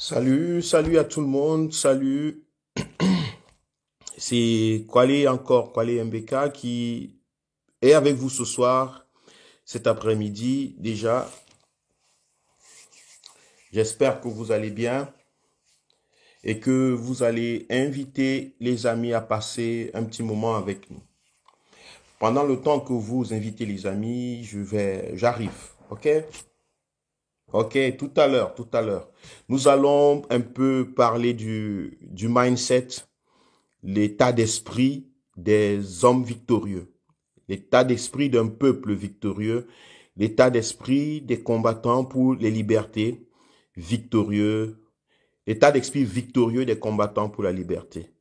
Salut à tout le monde, salut. C'est Kwale MBK qui est avec vous ce soir, cet après-midi déjà. J'espère que vous allez bien et que vous allez inviter les amis à passer un petit moment avec nous. Pendant le temps que vous invitez les amis, j'arrive, ok? Ok, tout à l'heure. Nous allons un peu parler du mindset, l'état d'esprit des hommes victorieux, l'état d'esprit d'un peuple victorieux, l'état d'esprit des combattants pour les libertés victorieux, l'état d'esprit victorieux des combattants pour la liberté.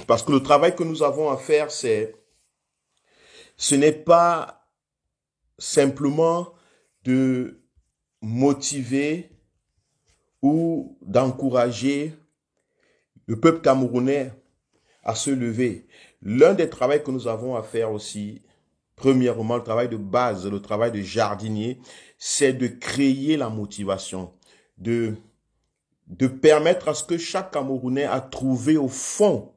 Parce que le travail que nous avons à faire, ce n'est pas simplement de motiver ou d'encourager le peuple camerounais à se lever. L'un des travaux que nous avons à faire aussi, premièrement, le travail de base, le travail de jardinier, c'est de créer la motivation, de permettre à ce que chaque Camerounais a trouvé au fond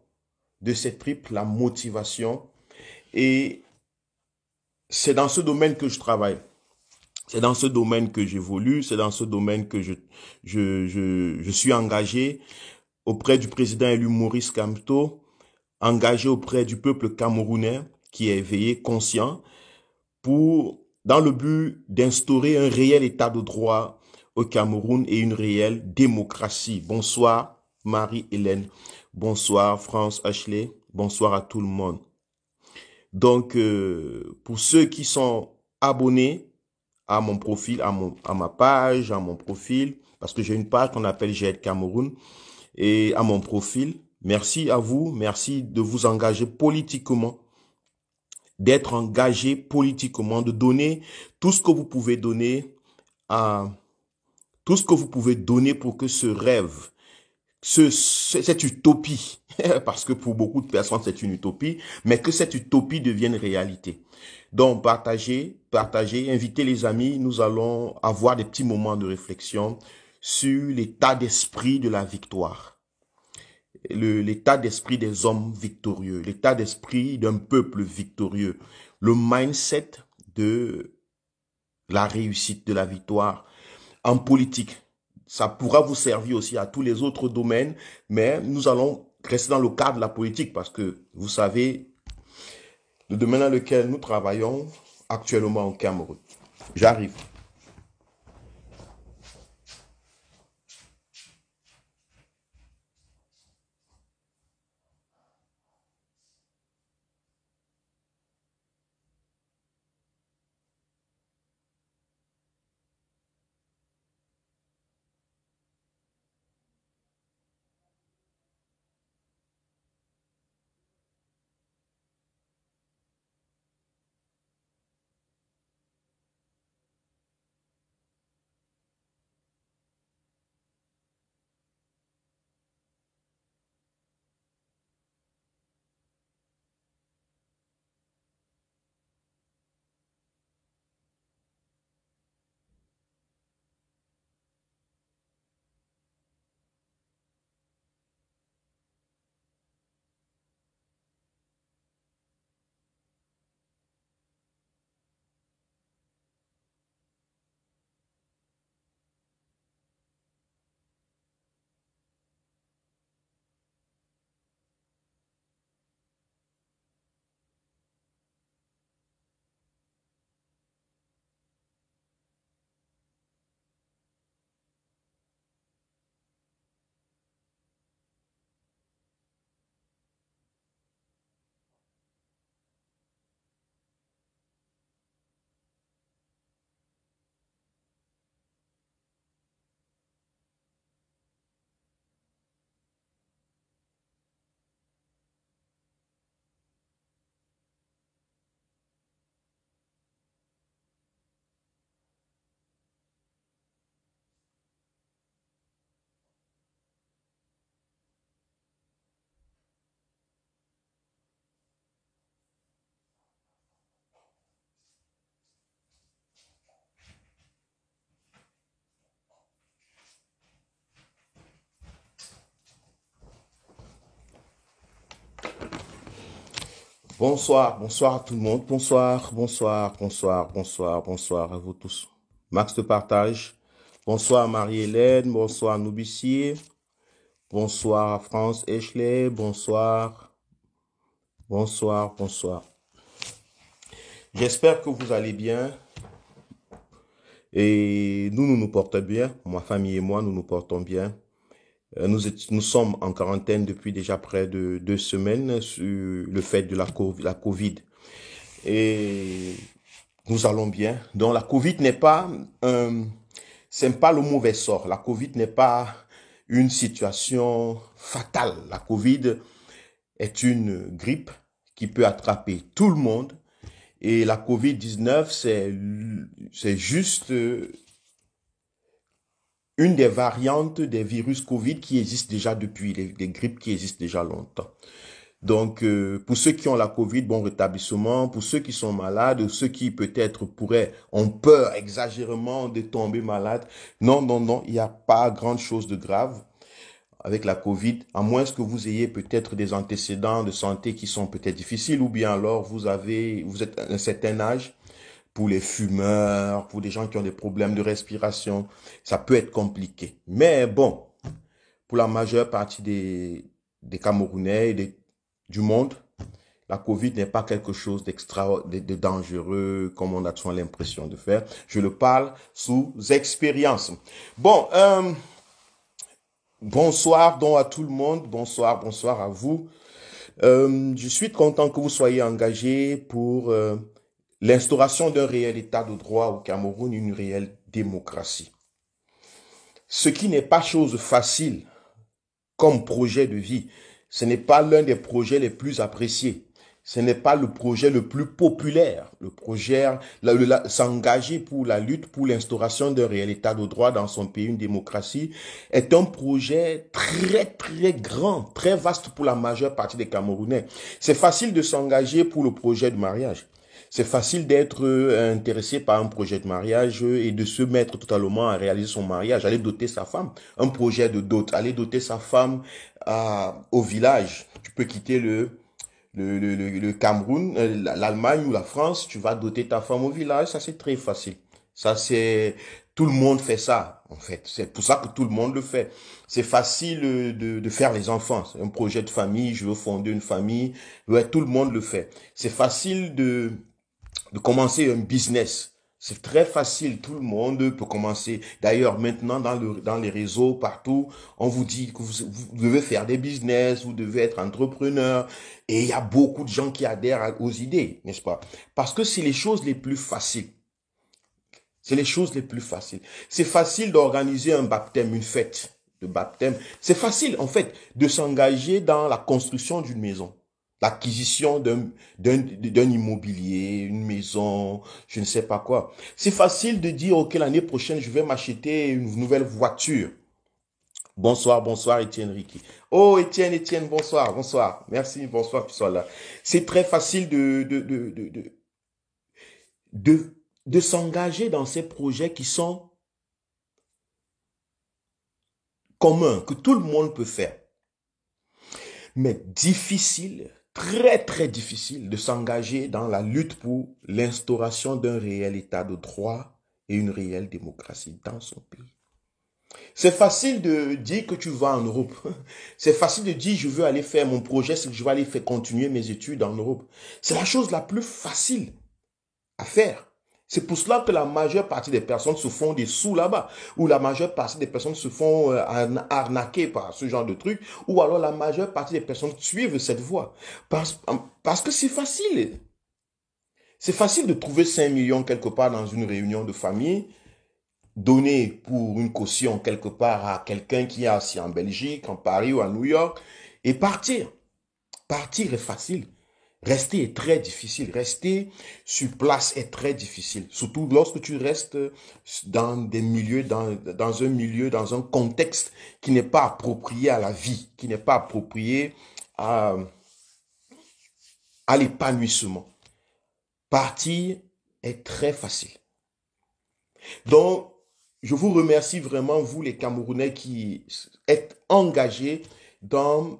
de ses tripes la motivation. Et c'est dans ce domaine que je travaille. C'est dans ce domaine que j'évolue, c'est dans ce domaine que je suis engagé auprès du président élu Maurice Kamto, engagé auprès du peuple camerounais qui est éveillé, conscient, dans le but d'instaurer un réel état de droit au Cameroun et une réelle démocratie. Bonsoir Marie-Hélène, bonsoir France Ashley, bonsoir à tout le monde. Donc, pour ceux qui sont abonnés à mon profil, à ma page, à mon profil, parce que j'ai une page qu'on appelle GED Cameroun, et à mon profil, merci à vous, merci de vous engager politiquement, d'être engagé politiquement, de donner tout ce que vous pouvez donner tout ce que vous pouvez donner pour que ce rêve, cette utopie, parce que pour beaucoup de personnes c'est une utopie, mais que cette utopie devienne réalité. Donc partagez, invitez les amis, nous allons avoir des petits moments de réflexion sur l'état d'esprit de la victoire. L'état d'esprit des hommes victorieux, l'état d'esprit d'un peuple victorieux, le mindset de la réussite, de la victoire en politique. Ça pourra vous servir aussi à tous les autres domaines, mais nous allons rester dans le cadre de la politique parce que, vous savez, le domaine dans lequel nous travaillons actuellement au Cameroun. J'arrive. Bonsoir, bonsoir à tout le monde. Bonsoir, bonsoir, bonsoir, bonsoir, bonsoir à vous tous. Max de partage. Bonsoir Marie-Hélène, bonsoir Noubissier. Bonsoir France Echeley, bonsoir, bonsoir, bonsoir. J'espère que vous allez bien. Et nous nous portons bien. Ma famille et moi, nous nous portons bien. Nous sommes en quarantaine depuis déjà près de 2 semaines sur le fait de la Covid. Et nous allons bien. Donc la Covid n'est pas c'est pas le mauvais sort. La Covid n'est pas une situation fatale. La Covid est une grippe qui peut attraper tout le monde. Et la Covid-19, c'est juste une des variantes des virus Covid qui existent déjà depuis, des grippes qui existent déjà longtemps. Donc, pour ceux qui ont la Covid, bon rétablissement. Pour ceux qui sont malades, ceux qui peut-être ont peur exagérément de tomber malade. Non, non, non, il n'y a pas grande chose de grave avec la Covid, à moins que vous ayez peut-être des antécédents de santé qui sont peut-être difficiles, ou bien alors vous êtes à un certain âge. Pour les fumeurs, pour des gens qui ont des problèmes de respiration, ça peut être compliqué. Mais bon, pour la majeure partie des Camerounais et du monde, la Covid n'est pas quelque chose de dangereux, comme on a souvent l'impression de faire. Je le parle sous expérience. Bon, bonsoir donc à tout le monde. Bonsoir, bonsoir à vous. Je suis content que vous soyez engagés pour l'instauration d'un réel état de droit au Cameroun, une réelle démocratie. Ce qui n'est pas chose facile comme projet de vie. Ce n'est pas l'un des projets les plus appréciés. Ce n'est pas le projet le plus populaire. Le projet, s'engager pour la lutte pour l'instauration d'un réel état de droit dans son pays, une démocratie, est un projet très, très grand, très vaste pour la majeure partie des Camerounais. C'est facile de s'engager pour le projet de mariage. C'est facile d'être intéressé par un projet de mariage et de se mettre totalement à réaliser son mariage, aller doter sa femme, un projet de dot, aller doter sa femme au village. Tu peux quitter le Cameroun, l'Allemagne ou la France, tu vas doter ta femme au village, ça c'est très facile. Ça c'est, tout le monde fait ça, en fait. C'est pour ça que tout le monde le fait. C'est facile de faire les enfants. C'est un projet de famille, je veux fonder une famille. Ouais, tout le monde le fait. C'est facile de commencer un business. C'est très facile, tout le monde peut commencer. D'ailleurs, maintenant, dans les réseaux, partout, on vous dit que vous devez faire des business, vous devez être entrepreneur. Et il y a beaucoup de gens qui adhèrent aux idées, n'est-ce pas? Parce que c'est les choses les plus faciles. C'est les choses les plus faciles. C'est facile d'organiser un baptême, une fête de baptême. C'est facile, en fait, de s'engager dans la construction d'une maison. L'acquisition d'un immobilier, une maison, je ne sais pas quoi. C'est facile de dire, OK, l'année prochaine, je vais m'acheter une nouvelle voiture. Bonsoir, bonsoir, Étienne Ricky. Oh, Étienne, bonsoir, bonsoir. Merci, bonsoir, tu sois là. C'est très facile de s'engager dans ces projets qui sont communs, que tout le monde peut faire. Mais difficile, très très difficile de s'engager dans la lutte pour l'instauration d'un réel état de droit et une réelle démocratie dans son pays. C'est facile de dire que tu vas en Europe. C'est facile de dire je veux aller faire mon projet, c'est que je vais aller faire continuer mes études en Europe. C'est la chose la plus facile à faire. C'est pour cela que la majeure partie des personnes se font des sous là-bas, ou la majeure partie des personnes se font arnaquer par ce genre de trucs, ou alors la majeure partie des personnes suivent cette voie. Parce que c'est facile. C'est facile de trouver 5 millions quelque part dans une réunion de famille, donner pour une caution quelque part à quelqu'un qui est assis en Belgique, en Paris ou à New York, et partir. Partir est facile. Rester est très difficile. Rester sur place est très difficile. Surtout lorsque tu restes dans des milieux, dans un milieu, dans un contexte qui n'est pas approprié à la vie, qui n'est pas approprié à l'épanouissement. Partir est très facile. Donc, je vous remercie vraiment, vous les Camerounais qui êtes engagés dans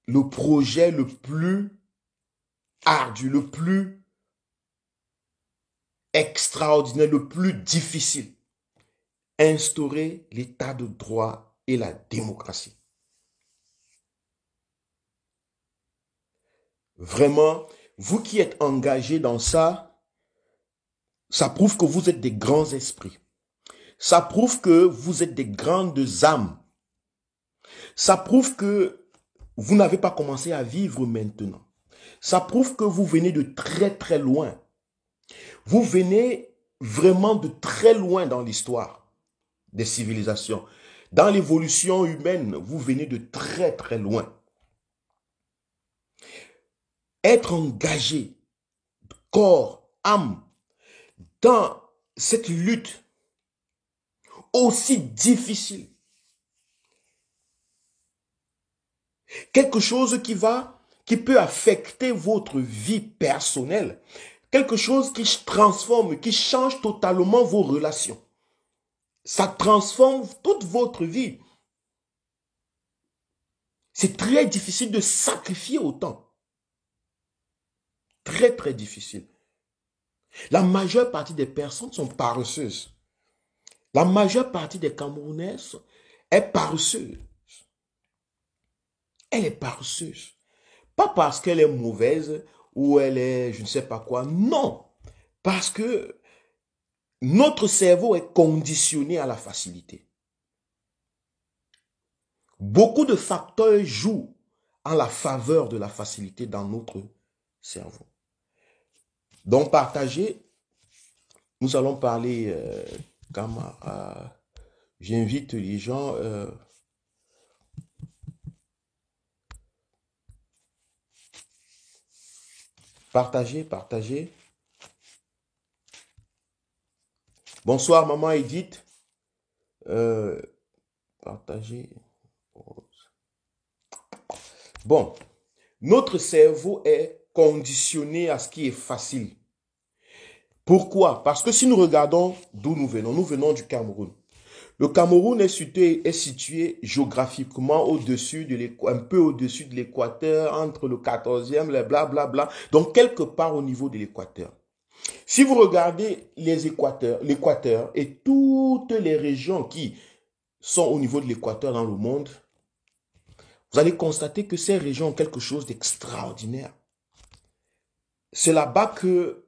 le projet le plus ardu, le plus extraordinaire, le plus difficile. Instaurer l'état de droit et la démocratie. Vraiment, vous qui êtes engagés dans ça, ça prouve que vous êtes des grands esprits. Ça prouve que vous êtes des grandes âmes. Ça prouve que vous n'avez pas commencé à vivre maintenant. Ça prouve que vous venez de très très loin. Vous venez vraiment de très loin dans l'histoire des civilisations. Dans l'évolution humaine, vous venez de très très loin. Être engagé, corps, âme, dans cette lutte aussi difficile. Quelque chose qui peut affecter votre vie personnelle. Quelque chose qui transforme, qui change totalement vos relations. Ça transforme toute votre vie. C'est très difficile de sacrifier autant. Très, très difficile. La majeure partie des personnes sont paresseuses. La majeure partie des Camerounais est paresseuse. Elle est paresseuse. Pas parce qu'elle est mauvaise ou elle est je ne sais pas quoi. Non. Parce que notre cerveau est conditionné à la facilité. Beaucoup de facteurs jouent en la faveur de la facilité dans notre cerveau. Donc, partagez. Nous allons parler, j'invite les gens. Partagez. Bonsoir, maman Edith. Partagez. Bon, notre cerveau est conditionné à ce qui est facile. Pourquoi? Parce que si nous regardons d'où nous venons du Cameroun. Le Cameroun est situé géographiquement au-dessus de un peu au-dessus de l'équateur, entre le 14e, le blablabla, donc quelque part au niveau de l'équateur. Si vous regardez l'équateur et toutes les régions qui sont au niveau de l'équateur dans le monde, vous allez constater que ces régions ont quelque chose d'extraordinaire. C'est là-bas que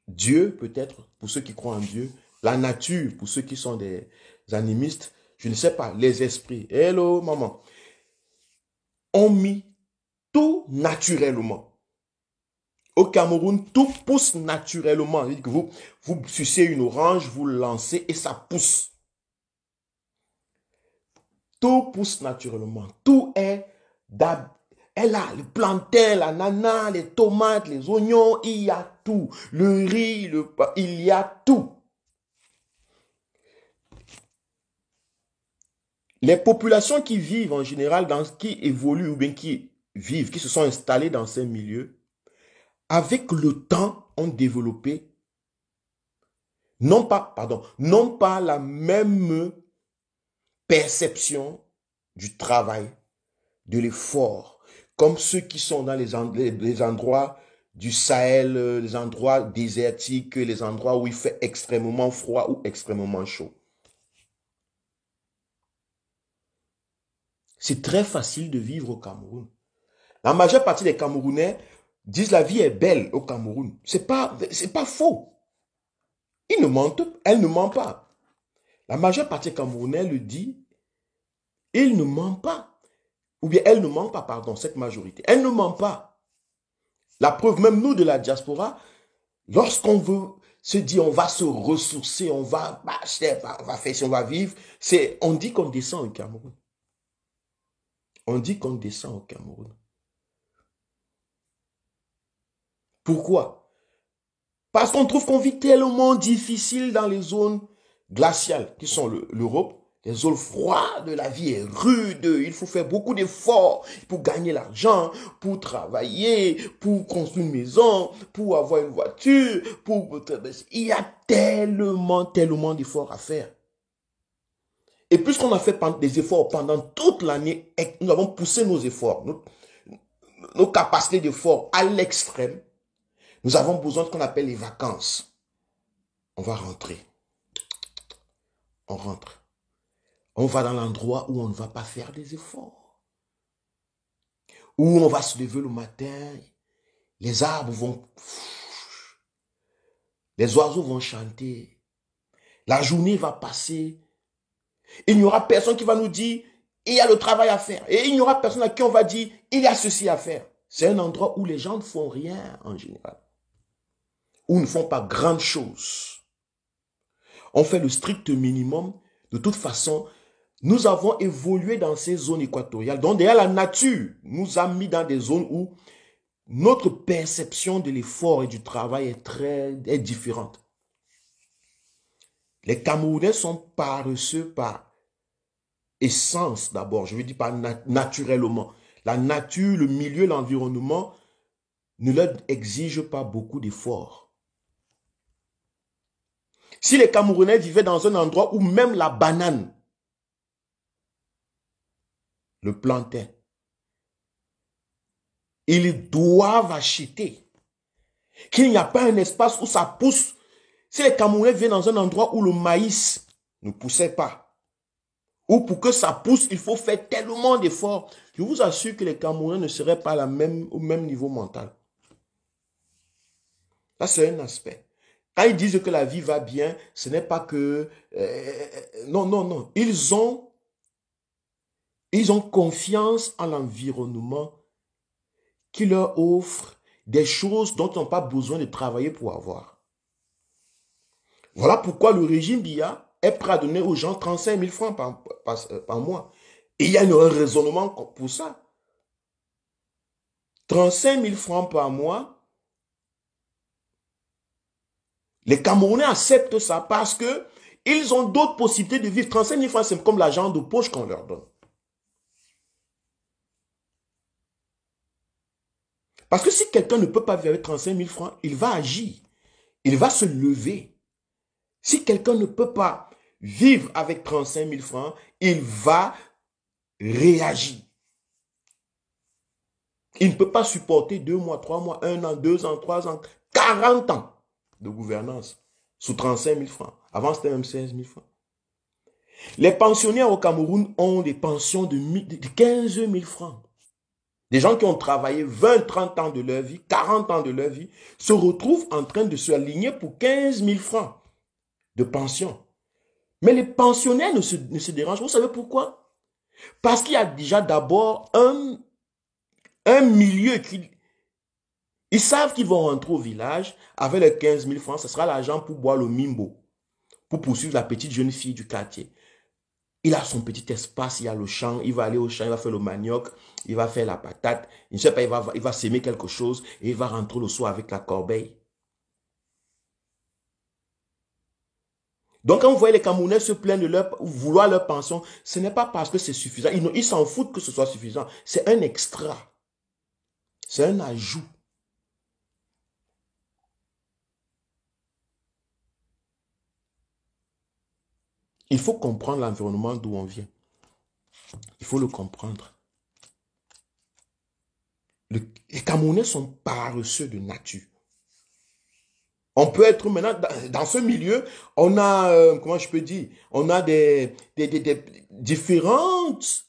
Dieu, peut-être, pour ceux qui croient en Dieu, la nature, pour ceux qui sont des animistes, je ne sais pas, les esprits, hello maman, ont mis tout naturellement. Au Cameroun, tout pousse naturellement. C'est-à-dire que vous sucez une orange, vous lancez et ça pousse. Tout pousse naturellement. Tout est elle a le plantain, l'ananas, les tomates, les oignons, il y a tout. Le riz, il y a tout. Les populations qui vivent en général, qui évoluent ou bien qui vivent, qui se sont installées dans ces milieux, avec le temps, ont développé non pas la même perception du travail, de l'effort, comme ceux qui sont dans les endroits du Sahel, les endroits désertiques, les endroits où il fait extrêmement froid ou extrêmement chaud. C'est très facile de vivre au Cameroun. La majeure partie des Camerounais disent la vie est belle au Cameroun. C'est pas faux. Elle ne ment pas. La majeure partie des Camerounais le dit, il ne ment pas. Ou bien elle ne ment pas, pardon, cette majorité. Elle ne ment pas. La preuve, même nous de la diaspora, lorsqu'on veut se dire on va se ressourcer, on va faire si on va vivre, on dit qu'on descend au Cameroun. On dit qu'on descend au Cameroun. Pourquoi? Parce qu'on trouve qu'on vit tellement difficile dans les zones glaciales, qui sont l'Europe. Les zones froides, la vie est rude, il faut faire beaucoup d'efforts pour gagner l'argent, pour travailler, pour construire une maison, pour avoir une voiture, il y a tellement d'efforts à faire. Et puisqu'on a fait des efforts pendant toute l'année, nous avons poussé nos efforts. nos capacités d'effort à l'extrême, nous avons besoin de ce qu'on appelle les vacances. On va rentrer. On rentre. On va dans l'endroit où on ne va pas faire des efforts. Où on va se lever le matin, les arbres vont... Les oiseaux vont chanter. La journée va passer. Il n'y aura personne qui va nous dire, il y a le travail à faire. Et il n'y aura personne à qui on va dire, il y a ceci à faire. C'est un endroit où les gens ne font rien en général. Où ne font pas grandes choses. On fait le strict minimum. De toute façon, nous avons évolué dans ces zones équatoriales. Donc, derrière la nature nous a mis dans des zones où notre perception de l'effort et du travail est différente. Les Camerounais sont paresseux par essence d'abord. Je veux dire pas naturellement. La nature, le milieu, l'environnement ne leur exige pas beaucoup d'efforts. Si les Camerounais vivaient dans un endroit où même la banane, le plantain, ils doivent acheter, qu'il n'y a pas un espace où ça pousse. Si les Camerounais viennent dans un endroit où le maïs ne poussait pas, ou pour que ça pousse, il faut faire tellement d'efforts, je vous assure que les Camerounais ne seraient pas au même niveau mental. Ça, c'est un aspect. Quand ils disent que la vie va bien, ce n'est pas que... non, non, non. Ils ont confiance en l'environnement qui leur offre des choses dont ils n'ont pas besoin de travailler pour avoir. Voilà pourquoi le régime Biya est prêt à donner aux gens 35 000 francs par mois. Et il y a un raisonnement pour ça. 35 000 francs par mois, les Camerounais acceptent ça parce que ils ont d'autres possibilités de vivre. 35 000 francs, c'est comme l'argent de poche qu'on leur donne. Parce que si quelqu'un ne peut pas vivre avec 35 000 francs, il va agir. Il va se lever. Si quelqu'un ne peut pas vivre avec 35 000 francs, il va réagir. Il ne peut pas supporter 2 mois, 3 mois, 1 an, 2 ans, 3 ans, 40 ans de gouvernance sous 35 000 francs. Avant, c'était même 16 000 francs. Les pensionnaires au Cameroun ont des pensions de 15 000 francs. Des gens qui ont travaillé 20, 30 ans de leur vie, 40 ans de leur vie, se retrouvent en train de se aligner pour 15 000 francs de pension. Mais les pensionnaires ne se dérangent. Vous savez pourquoi? Parce qu'il y a déjà d'abord un milieu qui... Ils savent qu'ils vont rentrer au village avec les 15 000 francs. Ce sera l'argent pour boire le mimbo, pour poursuivre la petite jeune fille du quartier. Il a son petit espace, il y a le champ, il va aller au champ, il va faire le manioc, il va faire la patate, je ne sais pas, il va s'aimer quelque chose et il va rentrer le soir avec la corbeille. Donc quand vous voyez les Camerounais se plaindre de vouloir leur pension, ce n'est pas parce que c'est suffisant. Ils s'en foutent que ce soit suffisant. C'est un extra. C'est un ajout. Il faut comprendre l'environnement d'où on vient. Il faut le comprendre. Les Camerounais sont paresseux de nature. On peut être maintenant, dans ce milieu, on a, comment je peux dire, on a des différentes...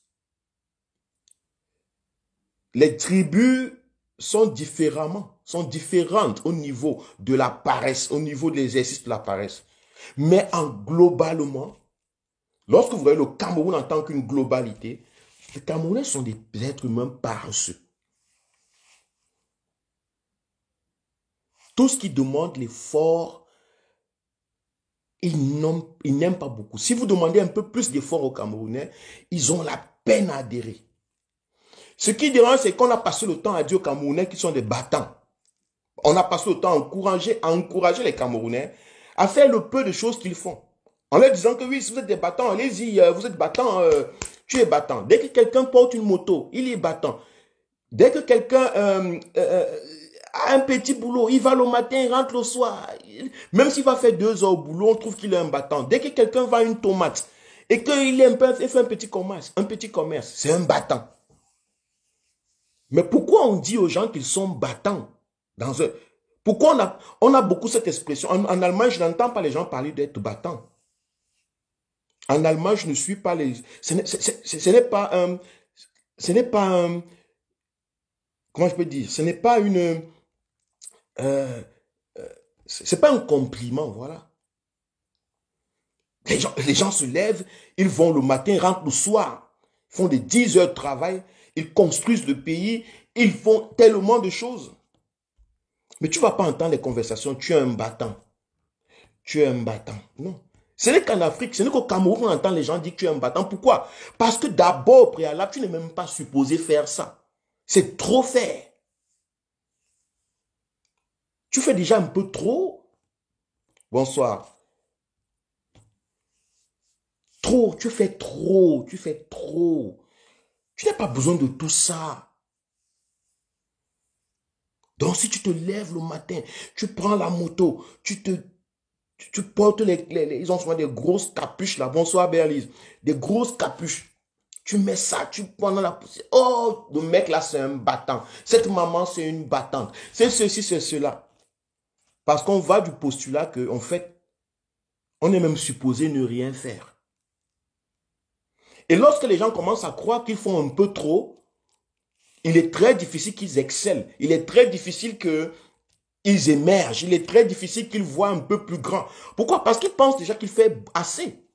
Les tribus sont différentes au niveau de la paresse, au niveau de l'exercice de la paresse. Mais globalement, lorsque vous voyez le Cameroun en tant qu'une globalité, les Camerounais sont des êtres humains paresseux. Tout ce qui demande l'effort, ils n'aiment pas beaucoup. Si vous demandez un peu plus d'effort aux Camerounais, ils ont la peine à adhérer. Ce qui dérange, c'est qu'on a passé le temps à dire aux Camerounais qu'ils sont des battants. On a passé le temps à encourager les Camerounais à faire le peu de choses qu'ils font. En leur disant que oui, si vous êtes des battants, allez-y, vous êtes battant, tu es battant. Dès que quelqu'un porte une moto, il est battant. Dès que quelqu'un a un petit boulot, il va le matin, il rentre le soir. Même s'il va faire 2 heures au boulot, on trouve qu'il est un battant. Dès que quelqu'un vend une tomate et qu'il fait un petit commerce, c'est un battant. Mais pourquoi on dit aux gens qu'ils sont battants dans un... Pourquoi on a beaucoup cette expression? En Allemagne, je n'entends pas les gens parler d'être battants. En Allemagne, je ne suis pas les... Ce n'est pas un... Ce n'est pas un... Comment je peux dire? Ce n'est pas une... Euh, c'est pas un compliment, voilà. Les gens se lèvent, ils vont le matin, rentrent le soir. Ils font des 10 heures de travail, ils construisent le pays, ils font tellement de choses. Mais tu ne vas pas entendre les conversations, tu es un battant. Tu es un battant. Non. Ce n'est qu'en Afrique, ce n'est qu'au Cameroun qu'on entend les gens dire que tu es un battant. Pourquoi? Parce que d'abord, au préalable, tu n'es même pas supposé faire ça. C'est trop faire. Tu fais déjà un peu trop. Bonsoir. Trop, tu fais trop, tu fais trop. Tu n'as pas besoin de tout ça. Donc si tu te lèves le matin, tu prends la moto, tu portes ils ont souvent des grosses capuches là. Bonsoir Berlise. Des grosses capuches. Tu mets ça, tu prends dans la poussière. Oh, le mec là c'est un battant. Cette maman c'est une battante. C'est ceci, c'est cela. Parce qu'on va du postulat que en fait, on est même supposé ne rien faire. Et lorsque les gens commencent à croire qu'ils font un peu trop, il est très difficile qu'ils excellent. Il est très difficile qu'ils émergent. Il est très difficile qu'ils voient un peu plus grand. Pourquoi? Parce qu'ils pensent déjà qu'il fait assez.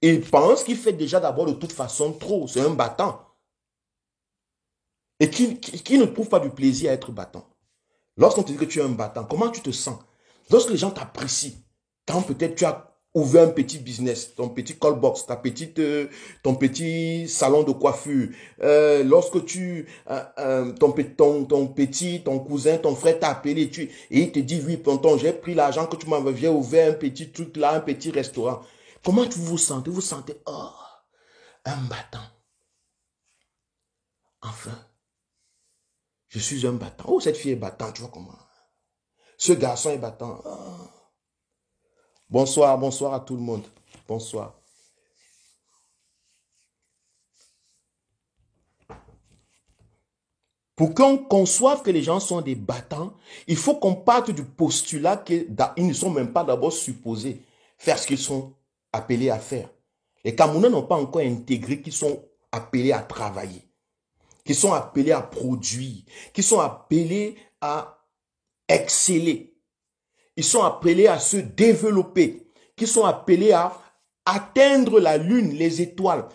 Ils pensent qu'il fait déjà d'abord de toute façon trop. C'est un battant. Et qui ne trouve pas du plaisir à être battant. Lorsqu'on te dit que tu es un battant, comment tu te sens? Lorsque les gens t'apprécient, quand peut-être tu as ouvert un petit business, ton petit call box, ton petit salon de coiffure, lorsque ton cousin, ton frère t'a appelé et il te dit, oui, tonton, j'ai pris l'argent que tu m'avais, j'ai ouvert un petit truc là, un petit restaurant. Comment vous vous sentez? Vous sentez, oh, un battant. Enfin, je suis un battant. Oh, cette fille est battante, tu vois comment? Ce garçon est battant. Oh. Bonsoir, bonsoir à tout le monde. Bonsoir. Pour qu'on conçoive que les gens sont des battants, il faut qu'on parte du postulat qu'ils ne sont même pas d'abord supposés faire ce qu'ils sont appelés à faire. Les Camerounais n'ont pas encore intégré qu'ils sont appelés à travailler, qu'ils sont appelés à produire, qu'ils sont appelés à exceller. Ils sont appelés à se développer, qu'ils sont appelés à atteindre la lune, les étoiles.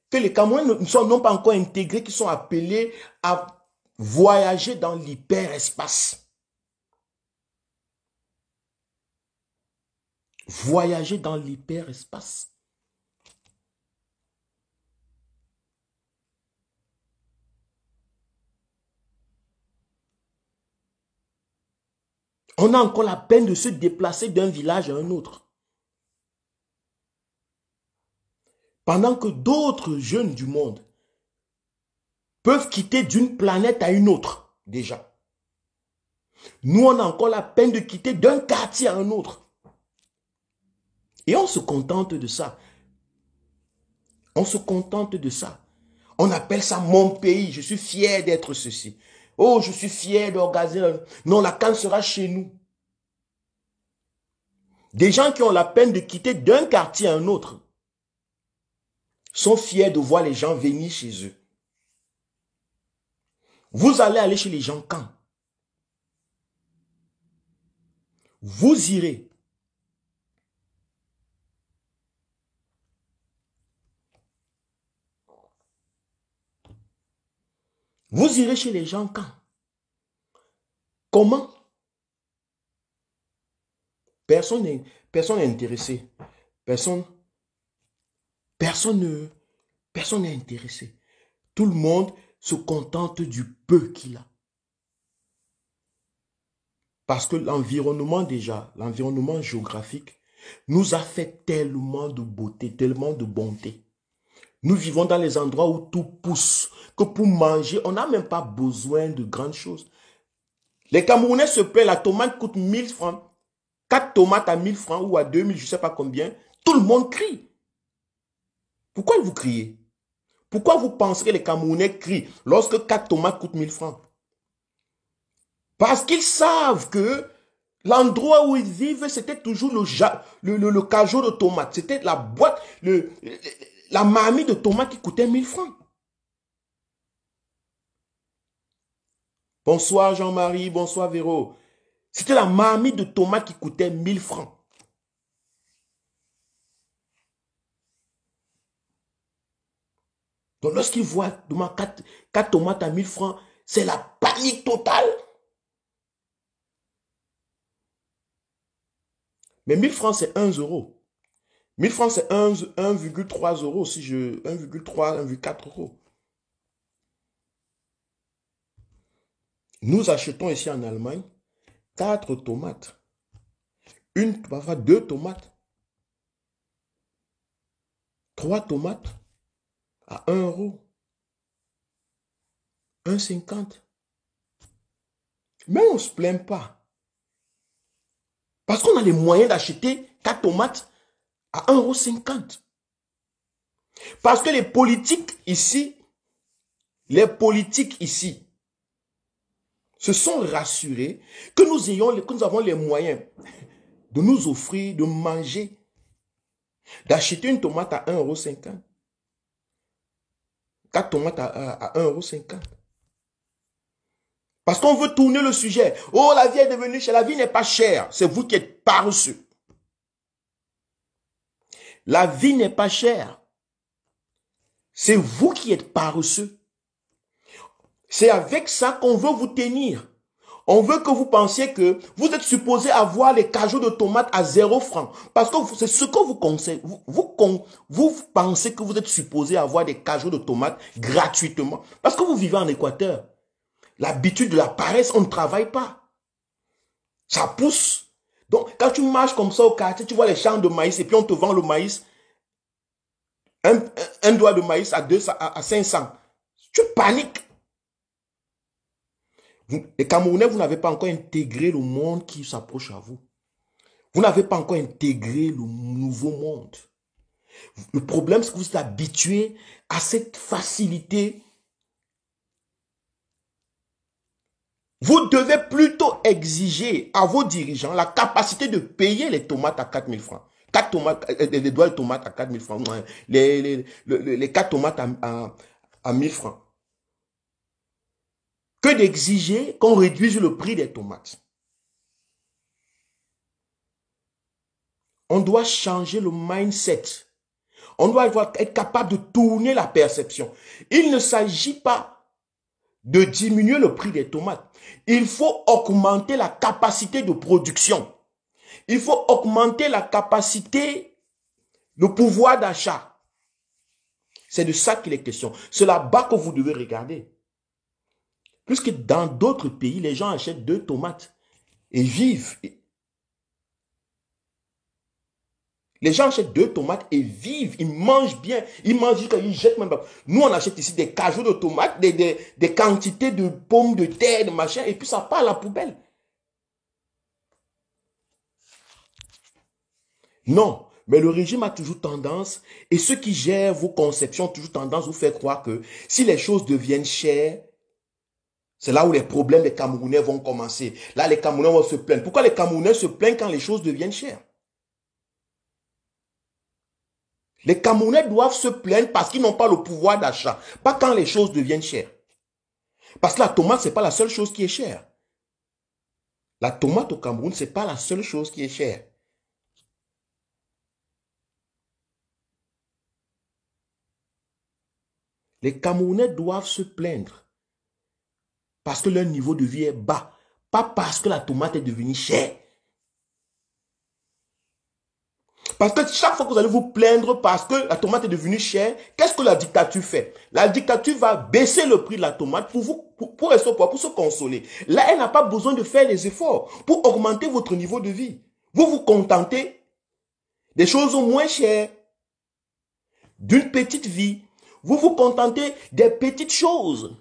Que les Camerounais n'ont pas encore intégré, qu'ils sont appelés à voyager dans l'hyperespace. Voyager dans l'hyperespace. On a encore la peine de se déplacer d'un village à un autre. Pendant que d'autres jeunes du monde peuvent quitter d'une planète à une autre, déjà. Nous, on a encore la peine de quitter d'un quartier à un autre. Et on se contente de ça. On se contente de ça. On appelle ça mon pays. Je suis fier d'être ceci. Oh, je suis fier d'organiser. Non, la CAN sera chez nous. Des gens qui ont la peine de quitter d'un quartier à un autre sont fiers de voir les gens venir chez eux. Vous allez aller chez les gens quand? Vous irez. Vous irez chez les gens quand? Comment? Personne n'est intéressé. Personne n'est intéressé. Tout le monde se contente du peu qu'il a. Parce que l'environnement déjà, l'environnement géographique, nous a fait tellement de beauté, tellement de bonté. Nous vivons dans les endroits où tout pousse, que pour manger, on n'a même pas besoin de grandes choses. Les Camerounais se plaignent, la tomate coûte 1000 francs. 4 tomates à 1000 francs ou à 2000, je ne sais pas combien. Tout le monde crie. Pourquoi vous criez? Pourquoi vous pensez que les Camerounais crient lorsque 4 tomates coûtent 1000 francs? Parce qu'ils savent que l'endroit où ils vivent, c'était toujours le cajot de tomates. C'était la boîte, la marmite de tomates qui coûtait 1000 francs. Bonsoir Jean-Marie, bonsoir Véro. C'était la marmite de tomates qui coûtait 1000 francs. Donc lorsqu'ils voient 4 tomates à 1000 francs, c'est la panique totale. Mais 1000 francs, c'est 1 euro. 1000 francs, c'est 1,3 euros. Si je 1,3, 1,4 euros. Nous achetons ici en Allemagne 4 tomates. Parfois 2 tomates. 3 tomates à 1 euro. 1,50. Mais on ne se plaint pas. Parce qu'on a les moyens d'acheter 4 tomates à 1,50 €. Parce que les politiques ici se sont rassurés que nous avons les moyens de nous offrir, de manger, d'acheter une tomate à 1,50 €. 4 tomates à 1,50 €. Parce qu'on veut tourner le sujet. Oh, la vie est devenue chère. La vie n'est pas chère. C'est vous qui êtes paresseux. La vie n'est pas chère. C'est vous qui êtes paresseux. C'est avec ça qu'on veut vous tenir. On veut que vous pensiez que vous êtes supposé avoir les cajots de tomates à 0 francs. Parce que c'est ce que vous conseillez. Vous pensez que vous êtes supposé avoir des cajots de tomates gratuitement. Parce que vous vivez en Équateur. L'habitude de la paresse, on ne travaille pas. Ça pousse. Donc, quand tu marches comme ça au quartier, tu vois les champs de maïs et puis on te vend le maïs. Un doigt de maïs à 500. Tu paniques. Les Camerounais, vous n'avez pas encore intégré le monde qui s'approche à vous. Vous n'avez pas encore intégré le nouveau monde. Le problème, c'est que vous êtes habitué à cette facilité. Vous devez plutôt exiger à vos dirigeants la capacité de payer les tomates à 4 000 francs. 4 tomates, les doigts de tomates à 4 000 francs. Les 4 tomates à 1000 francs. Que d'exiger qu'on réduise le prix des tomates. On doit changer le mindset. On doit être capable de tourner la perception. Il ne s'agit pas de diminuer le prix des tomates. Il faut augmenter la capacité de production. Il faut augmenter la capacité, le pouvoir d'achat. C'est de ça qu'il est question. C'est là-bas que vous devez regarder. Puisque dans d'autres pays, les gens achètent 2 tomates et vivent. Les gens achètent 2 tomates et vivent. Ils mangent bien. Ils mangent jusqu'à ils jettent même pas. Nous, on achète ici des cajots de tomates, des quantités de pommes de terre, de machin, et puis ça part à la poubelle. Non, mais le régime a toujours tendance, et ceux qui gèrent vos conceptions ont toujours tendance à vous faire croire que si les choses deviennent chères, c'est là où les problèmes des Camerounais vont commencer. Là, les Camerounais vont se plaindre. Pourquoi les Camerounais se plaignent quand les choses deviennent chères? Les Camerounais doivent se plaindre parce qu'ils n'ont pas le pouvoir d'achat. Pas quand les choses deviennent chères. Parce que la tomate, ce n'est pas la seule chose qui est chère. La tomate au Cameroun, ce n'est pas la seule chose qui est chère. Les Camerounais doivent se plaindre parce que leur niveau de vie est bas. Pas parce que la tomate est devenue chère. Parce que chaque fois que vous allez vous plaindre parce que la tomate est devenue chère, qu'est-ce que la dictature fait? La dictature va baisser le prix de la tomate pour se consoler. Là, elle n'a pas besoin de faire des efforts pour augmenter votre niveau de vie. Vous vous contentez des choses moins chères, d'une petite vie. Vous vous contentez des petites choses.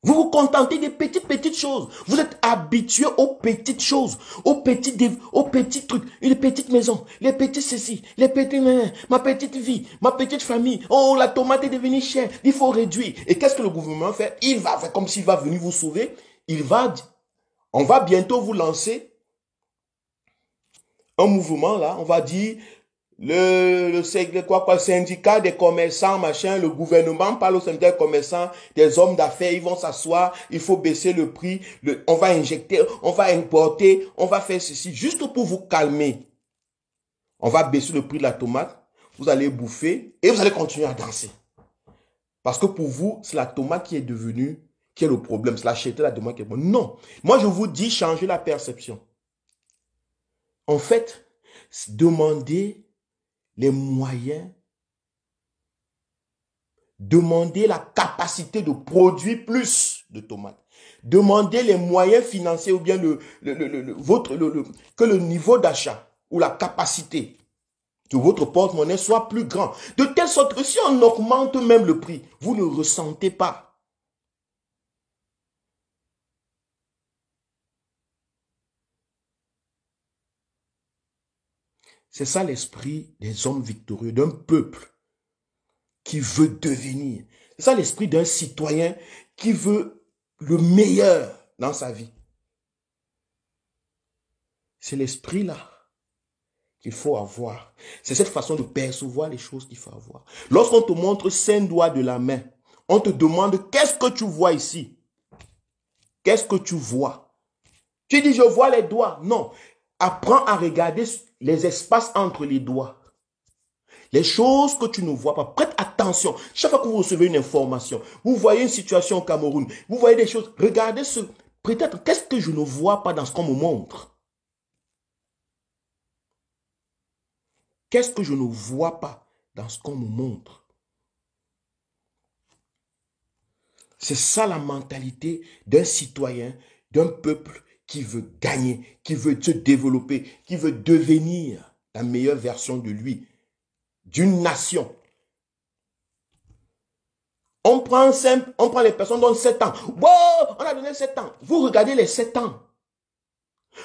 Vous vous vous contentez des petites choses. Vous êtes habitué aux petites choses, aux petits trucs, les petites maisons, les petits ceci, les petits ma petite vie, ma petite famille. Oh, la tomate est devenue chère, il faut réduire. Et qu'est-ce que le gouvernement fait? Il va faire comme s'il va venir vous sauver. On va bientôt vous lancer un mouvement là, on va dire le syndicat des commerçants, machin, le gouvernement parle au syndicat des commerçants, des hommes d'affaires, ils vont s'asseoir, il faut baisser le prix, on va injecter, on va importer, on va faire ceci, juste pour vous calmer. On va baisser le prix de la tomate, vous allez bouffer et vous allez continuer à danser. Parce que pour vous, c'est la tomate qui est le problème, c'est l'acheter de la tomate qui est bonne. Non, moi je vous dis, changez la perception. En fait, demandez les moyens, demandez la capacité de produire plus de tomates, demandez les moyens financiers ou bien que le niveau d'achat ou la capacité de votre porte-monnaie soit plus grand. De telle sorte que si on augmente même le prix, vous ne ressentez pas. C'est ça l'esprit des hommes victorieux, d'un peuple qui veut devenir. C'est ça l'esprit d'un citoyen qui veut le meilleur dans sa vie. C'est l'esprit-là qu'il faut avoir. C'est cette façon de percevoir les choses qu'il faut avoir. Lorsqu'on te montre 5 doigts de la main, on te demande qu'est-ce que tu vois ici? Qu'est-ce que tu vois? Tu dis je vois les doigts. Non. Apprends à regarder les espaces entre les doigts. Les choses que tu ne vois pas. Prête attention. Chaque fois que vous recevez une information, vous voyez une situation au Cameroun, vous voyez des choses, regardez ce. Peut-être, qu'est-ce que je ne vois pas dans ce qu'on me montre? Qu'est-ce que je ne vois pas dans ce qu'on me montre? C'est ça la mentalité d'un citoyen, d'un peuple qui veut gagner, qui veut se développer, qui veut devenir la meilleure version de lui, d'une nation. On prend les personnes dont 7 ans. Wow, on a donné 7 ans. Vous regardez les 7 ans.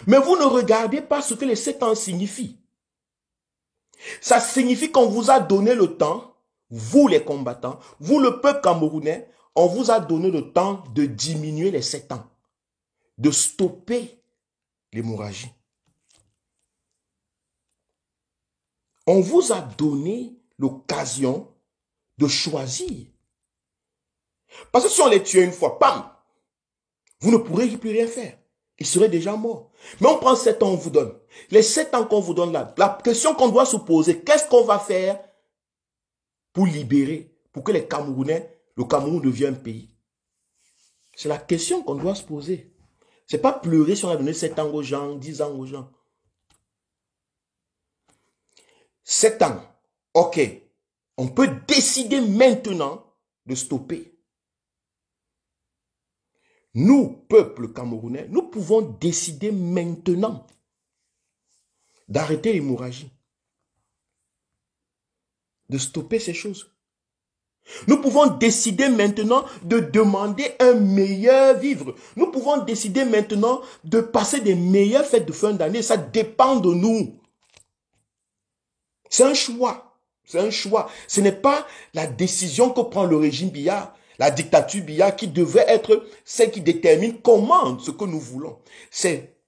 Mais vous ne regardez pas ce que les 7 ans signifient. Ça signifie qu'on vous a donné le temps, vous les combattants, vous le peuple camerounais, on vous a donné le temps de diminuer les 7 ans, de stopper l'hémorragie. On vous a donné l'occasion de choisir. Parce que si on les tuait une fois, pam, vous ne pourrez plus rien faire. Ils seraient déjà morts. Mais on prend 7 ans, on vous donne. Les 7 ans qu'on vous donne là, la question qu'on doit se poser, qu'est-ce qu'on va faire pour libérer, pour que les Camerounais, le Cameroun devienne un pays? C'est la question qu'on doit se poser. Ce n'est pas pleurer si on a donné 7 ans aux gens, 10 ans aux gens. 7 ans, ok. On peut décider maintenant de stopper. Nous, peuple camerounais, nous pouvons décider maintenant d'arrêter l'hémorragie, de stopper ces choses. Nous pouvons décider maintenant de demander un meilleur vivre. Nous pouvons décider maintenant de passer des meilleures fêtes de fin d'année. Ça dépend de nous. C'est un choix. C'est un choix. Ce n'est pas la décision que prend le régime Biya, la dictature Biya, qui devrait être celle qui détermine comment ce que nous voulons. C'est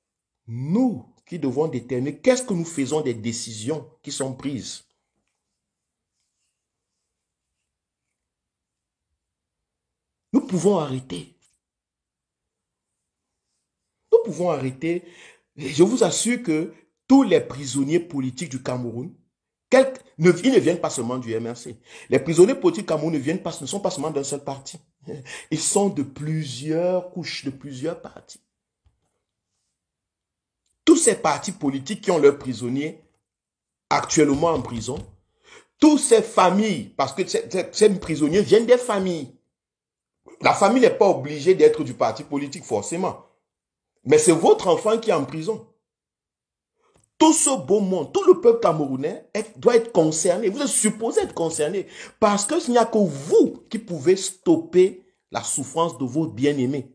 nous qui devons déterminer qu'est-ce que nous faisons des décisions qui sont prises. Nous pouvons arrêter. Nous pouvons arrêter. Je vous assure que tous les prisonniers politiques du Cameroun, ils ne viennent pas seulement du MRC. Les prisonniers politiques du Cameroun ne sont pas seulement d'un seul parti. Ils sont de plusieurs couches, de plusieurs partis. Tous ces partis politiques qui ont leurs prisonniers actuellement en prison, toutes ces familles, parce que ces prisonniers viennent des familles. La famille n'est pas obligée d'être du parti politique forcément. Mais c'est votre enfant qui est en prison. Tout ce beau monde, tout le peuple camerounais doit être concerné. Vous êtes supposé être concerné. Parce qu'il n'y a que vous qui pouvez stopper la souffrance de vos bien-aimés.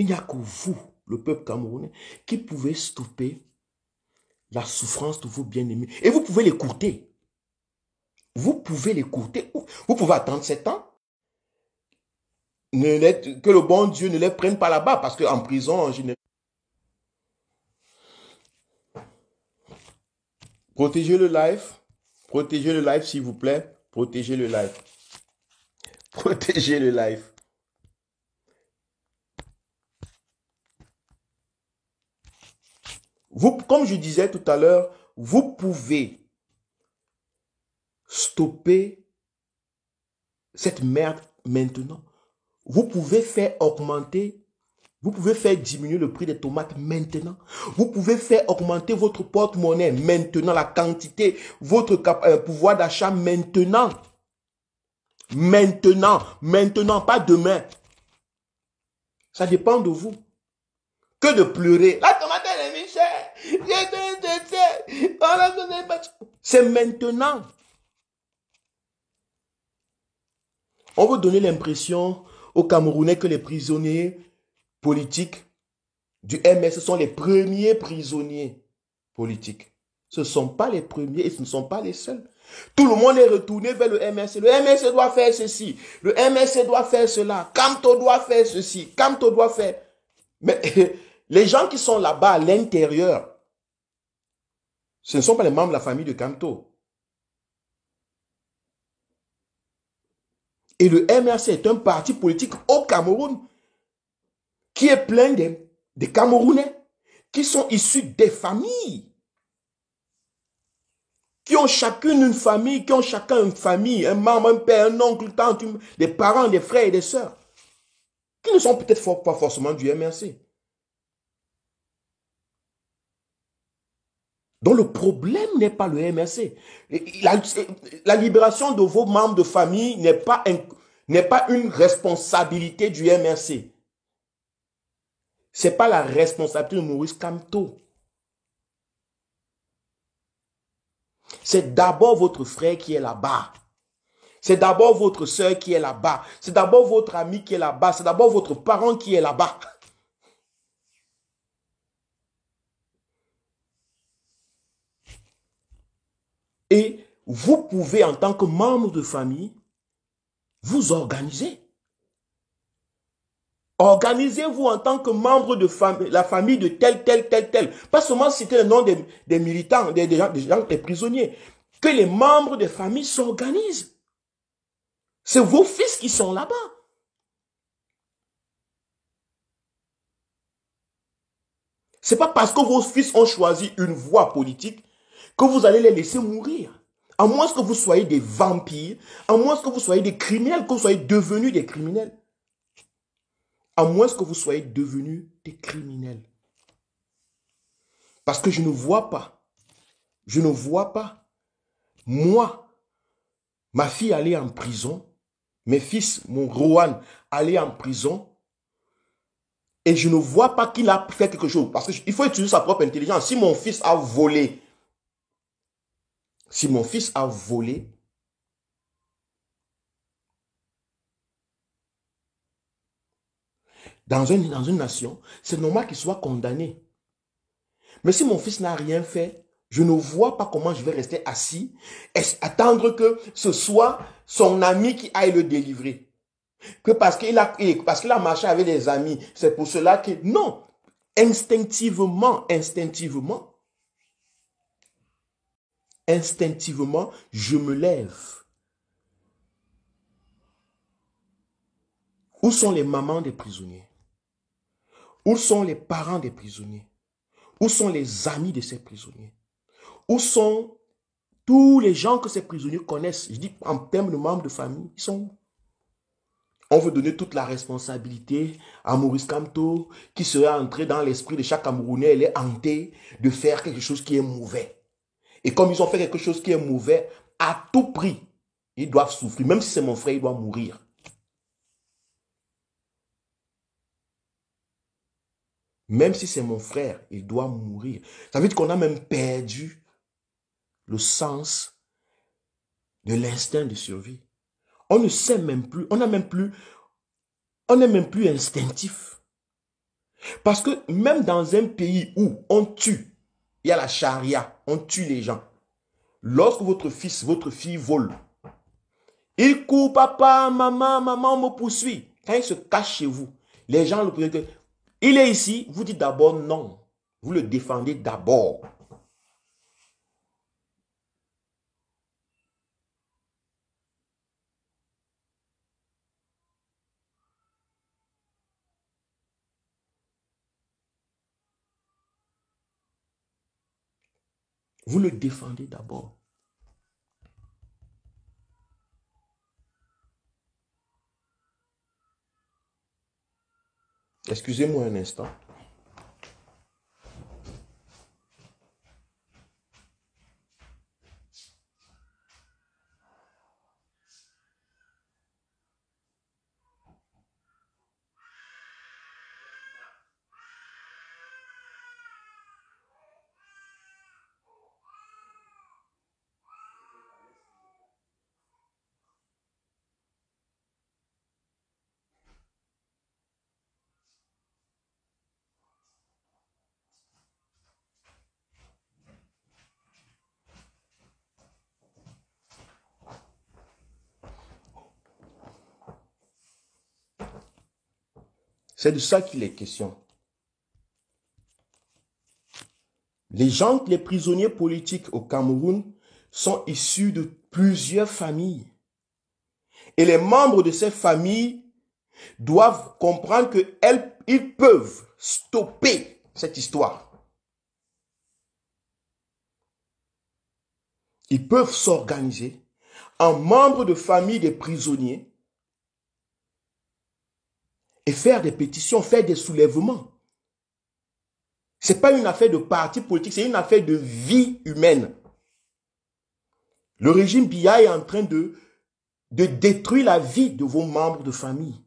Il n'y a que vous, le peuple camerounais, qui pouvez stopper la souffrance de vos bien-aimés. Et vous pouvez l'écouter. Vous pouvez l'écouter. Vous pouvez attendre 7 ans. Que le bon Dieu ne les prenne pas là-bas, parce qu'en prison, en général. Protégez le live. Protégez le live, s'il vous plaît. Protégez le live. Protégez le live. Vous, comme je disais tout à l'heure, vous pouvez stopper cette merde maintenant. Vous pouvez faire augmenter, vous pouvez faire diminuer le prix des tomates maintenant. Vous pouvez faire augmenter votre porte-monnaie maintenant, la quantité, votre pouvoir d'achat maintenant. Maintenant, pas demain. Ça dépend de vous. Que de pleurer. La tomate elle est chère. C'est maintenant. On veut donner l'impression aux Camerounais que les prisonniers politiques du MS sont les premiers prisonniers politiques. Ce ne sont pas les premiers et ce ne sont pas les seuls. Tout le monde est retourné vers le MRC. Le MRC doit faire ceci. Le MRC doit faire cela. Camto doit faire ceci. Camto doit faire... Mais les gens qui sont là-bas à l'intérieur, ce ne sont pas les membres de la famille de Camto. Et le MRC est un parti politique au Cameroun qui est plein de Camerounais qui sont issus des familles. Qui ont chacune une famille, qui ont chacun une famille, un membre, un père, un oncle, une tante, des parents, des frères et des sœurs. Qui ne sont peut-être pas forcément du MRC. Donc le problème n'est pas le MRC. La libération de vos membres de famille n'est pas une responsabilité du MRC. Ce n'est pas la responsabilité de Maurice Kamto. C'est d'abord votre frère qui est là-bas. C'est d'abord votre soeur qui est là-bas. C'est d'abord votre ami qui est là-bas. C'est d'abord votre parent qui est là-bas. Et vous pouvez, en tant que membre de famille, vous organiser. Organisez-vous en tant que membre de la famille de tel. Pas seulement citer le nom des militants, des prisonniers. Que les membres de famille s'organisent. C'est vos fils qui sont là-bas. Ce n'est pas parce que vos fils ont choisi une voie politique que vous allez les laisser mourir. À moins que vous soyez des vampires, à moins que vous soyez des criminels, que vous soyez devenus des criminels. À moins que vous soyez devenus des criminels. Parce que je ne vois pas, moi, ma fille aller en prison, mes fils, mon Rohan, aller en prison, et je ne vois pas qu'il a fait quelque chose. Parce qu'il faut utiliser sa propre intelligence. Si mon fils a volé, dans une nation, c'est normal qu'il soit condamné. Mais si mon fils n'a rien fait, je ne vois pas comment je vais rester assis et attendre que ce soit son ami qui aille le délivrer. Que parce qu'il a marché avec des amis, c'est pour cela que... Non, instinctivement, je me lève. Où sont les mamans des prisonniers? Où sont les parents des prisonniers? Où sont les amis de ces prisonniers? Où sont tous les gens que ces prisonniers connaissent? Je dis en termes de membres de famille, ils sont où? On veut donner toute la responsabilité à Maurice Kamto, qui serait entré dans l'esprit de chaque Camerounais, il est hanté de faire quelque chose qui est mauvais. Et comme ils ont fait quelque chose qui est mauvais, à tout prix, ils doivent souffrir. Même si c'est mon frère, il doit mourir. Même si c'est mon frère, il doit mourir. Ça veut dire qu'on a même perdu le sens de l'instinct de survie. On ne sait même plus, on n'est même plus instinctif. Parce que même dans un pays où on tue, il y a la charia, on tue les gens. Lorsque votre fils, votre fille vole, il court, papa, maman, maman, on me poursuit. Quand il se cache chez vous, les gens le prennent. Il est ici, vous dites d'abord non. Vous le défendez d'abord. Vous le défendez d'abord. Excusez-moi un instant. C'est de ça qu'il est question. Les prisonniers politiques au Cameroun sont issus de plusieurs familles. Et les membres de ces familles doivent comprendre qu'ils peuvent stopper cette histoire. Ils peuvent s'organiser en membres de familles des prisonniers et faire des pétitions, faire des soulèvements. Ce n'est pas une affaire de parti politique, c'est une affaire de vie humaine. Le régime Biya est en train de détruire la vie de vos membres de famille,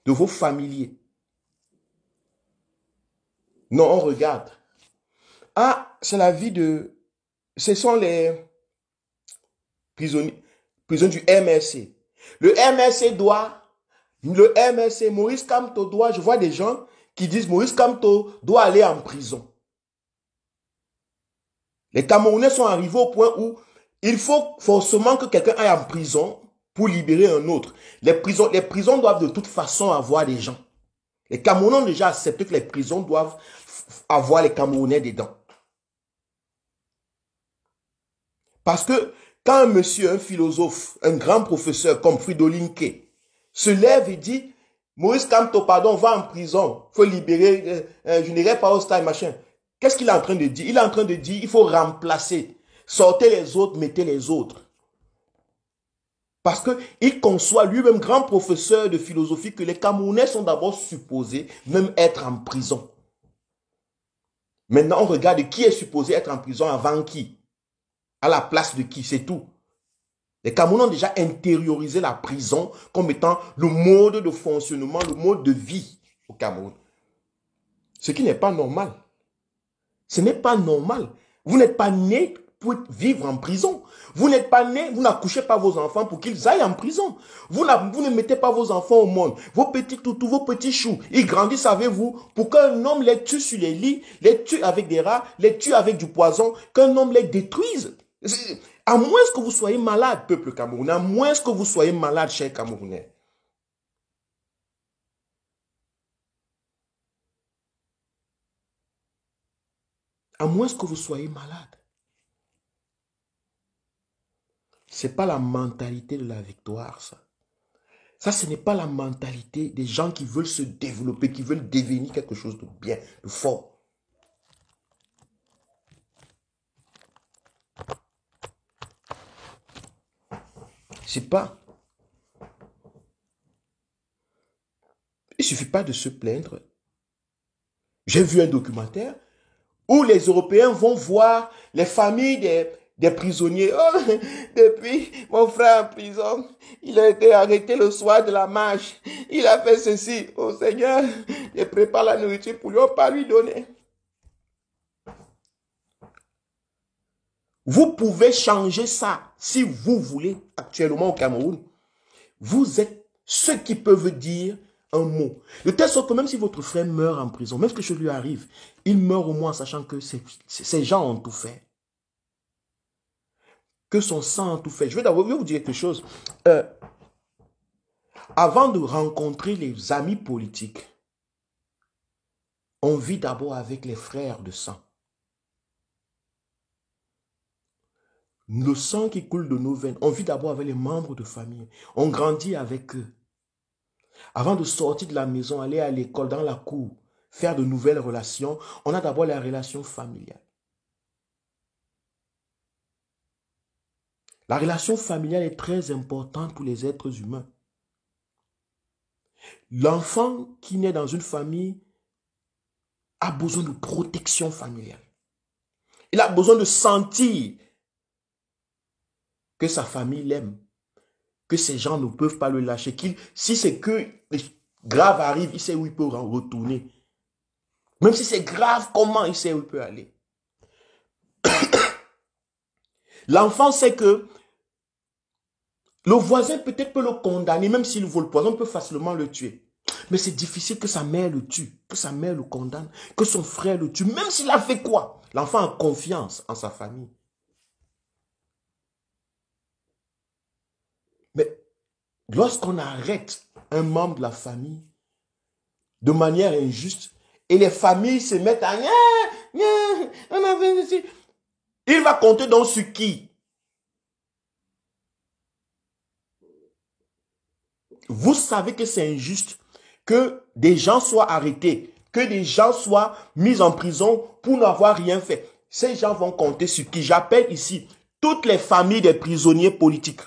de vos familiers. Non, on regarde. Ah, c'est la vie de... Ce sont les prisonniers du MRC. Le MRC doit... Le MRC, Maurice Kamto doit... Je vois des gens qui disent Maurice Kamto doit aller en prison. Les Camerounais sont arrivés au point où il faut forcément que quelqu'un aille en prison pour libérer un autre. Les prisons doivent de toute façon avoir des gens. Les Camerounais ont déjà accepté que les prisons doivent avoir les Camerounais dedans. Parce que quand un monsieur, un philosophe, un grand professeur comme Fridolin Kay se lève et dit Maurice Kamto, pardon, va en prison, il faut libérer, je n'irai pas au stade, machin. Qu'est-ce qu'il est en train de dire? Il est en train de dire il faut remplacer. Sortez les autres, mettez les autres. Parce qu'il conçoit lui-même, grand professeur de philosophie, que les Camerounais sont d'abord supposés même être en prison. Maintenant, on regarde qui est supposé être en prison avant qui. À la place de qui, c'est tout. Les Camerounais ont déjà intériorisé la prison comme étant le mode de fonctionnement, le mode de vie au Cameroun. Ce qui n'est pas normal. Ce n'est pas normal. Vous n'êtes pas né pour vivre en prison. Vous n'êtes pas né, vous n'accouchez pas vos enfants pour qu'ils aillent en prison. Vous ne mettez pas vos enfants au monde. Vos petits toutous, vos petits choux, ils grandissent avec vous pour qu'un homme les tue sur les lits, les tue avec des rats, les tue avec du poison, qu'un homme les détruise. À moins que vous soyez malade, peuple camerounais, à moins que vous soyez malade, chers Camerounais. À moins que vous soyez malade. Ce n'est pas la mentalité de la victoire, ça. Ça, ce n'est pas la mentalité des gens qui veulent se développer, qui veulent devenir quelque chose de bien, de fort. C'est pas. Il ne suffit pas de se plaindre. J'ai vu un documentaire où les Européens vont voir les familles des prisonniers. Oh, depuis mon frère en prison, il a été arrêté le soir de la marche. Il a fait ceci. Oh Seigneur, je prépare la nourriture pour lui, on pas lui donner. Vous pouvez changer ça si vous voulez actuellement au Cameroun. Vous êtes ceux qui peuvent dire un mot. De telle sorte que même si votre frère meurt en prison, même si quelque chose lui arrive, il meurt au moins en sachant que ces gens ont tout fait. Que son sang a tout fait. Je vais d'abord vous dire quelque chose. Avant de rencontrer les amis politiques, on vit d'abord avec les frères de sang. Le sang qui coule de nos veines, on vit d'abord avec les membres de famille. On grandit avec eux. Avant de sortir de la maison, aller à l'école, dans la cour, faire de nouvelles relations, on a d'abord la relation familiale. La relation familiale est très importante pour les êtres humains. L'enfant qui naît dans une famille a besoin de protection familiale. Il a besoin de sentir que sa famille l'aime, que ces gens ne peuvent pas le lâcher, si c'est que grave arrive, il sait où il peut retourner. Même si c'est grave, comment il sait où il peut aller. L'enfant sait que le voisin peut-être peut le condamner, même s'il vole le poison, peut facilement le tuer. Mais c'est difficile que sa mère le tue, que sa mère le condamne, que son frère le tue, même s'il a fait quoi. L'enfant a confiance en sa famille. Mais lorsqu'on arrête un membre de la famille de manière injuste, et les familles se mettent à... Il va compter donc sur qui? Vous savez que c'est injuste que des gens soient arrêtés, que des gens soient mis en prison pour n'avoir rien fait. Ces gens vont compter sur qui? J'appelle ici toutes les familles des prisonniers politiques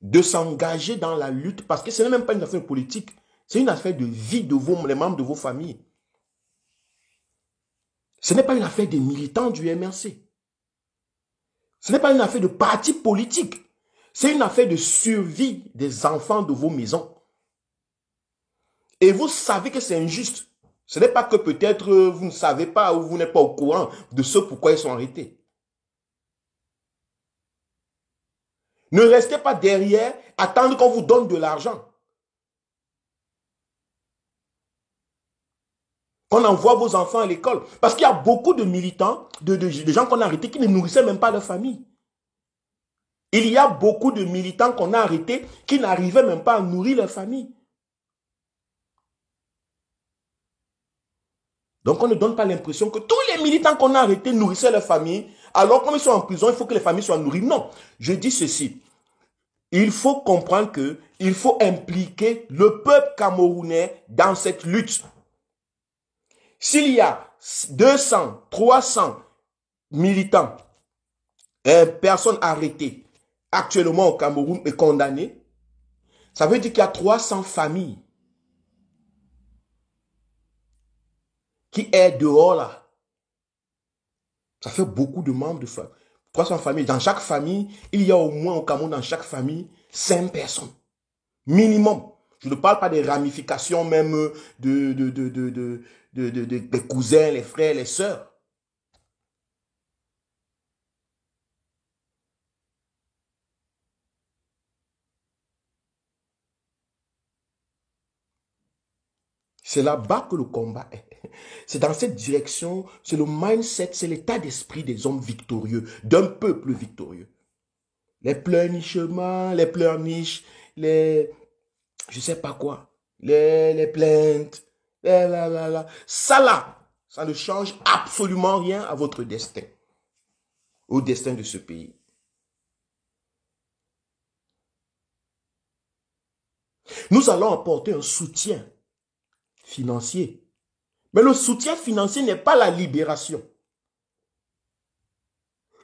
de s'engager dans la lutte, parce que ce n'est même pas une affaire politique, c'est une affaire de vie de les membres de vos familles. Ce n'est pas une affaire des militants du MRC. Ce n'est pas une affaire de parti politique. C'est une affaire de survie des enfants de vos maisons. Et vous savez que c'est injuste. Ce n'est pas que peut-être vous ne savez pas ou vous n'êtes pas au courant de ce pourquoi ils sont arrêtés. Ne restez pas derrière, attendre qu'on vous donne de l'argent. Qu'on envoie vos enfants à l'école. Parce qu'il y a beaucoup de militants, de gens qu'on a arrêtés qui ne nourrissaient même pas leur famille. Il y a beaucoup de militants qu'on a arrêtés qui n'arrivaient même pas à nourrir leur famille. Donc on ne donne pas l'impression que tous les militants qu'on a arrêtés nourrissaient leur famille, alors quand ils sont en prison, il faut que les familles soient nourries. Non, je dis ceci. Il faut comprendre qu'il faut impliquer le peuple camerounais dans cette lutte. S'il y a 200, 300 militants, personnes arrêtées actuellement au Cameroun et condamnées, ça veut dire qu'il y a 300 familles qui est dehors là. Ça fait beaucoup de membres de famille. 300 familles. Dans chaque famille, il y a au moins au Cameroun, dans chaque famille, 5 personnes. Minimum. Je ne parle pas des ramifications même des cousins, les frères, les sœurs. C'est là-bas que le combat est. C'est dans cette direction, c'est le mindset, c'est l'état d'esprit des hommes victorieux, d'un peuple victorieux. Les pleurnichements, les pleurniches, les... je sais pas quoi, les plaintes, ça là, ça ne change absolument rien à votre destin, au destin de ce pays. Nous allons apporter un soutien financier. Mais le soutien financier n'est pas la libération.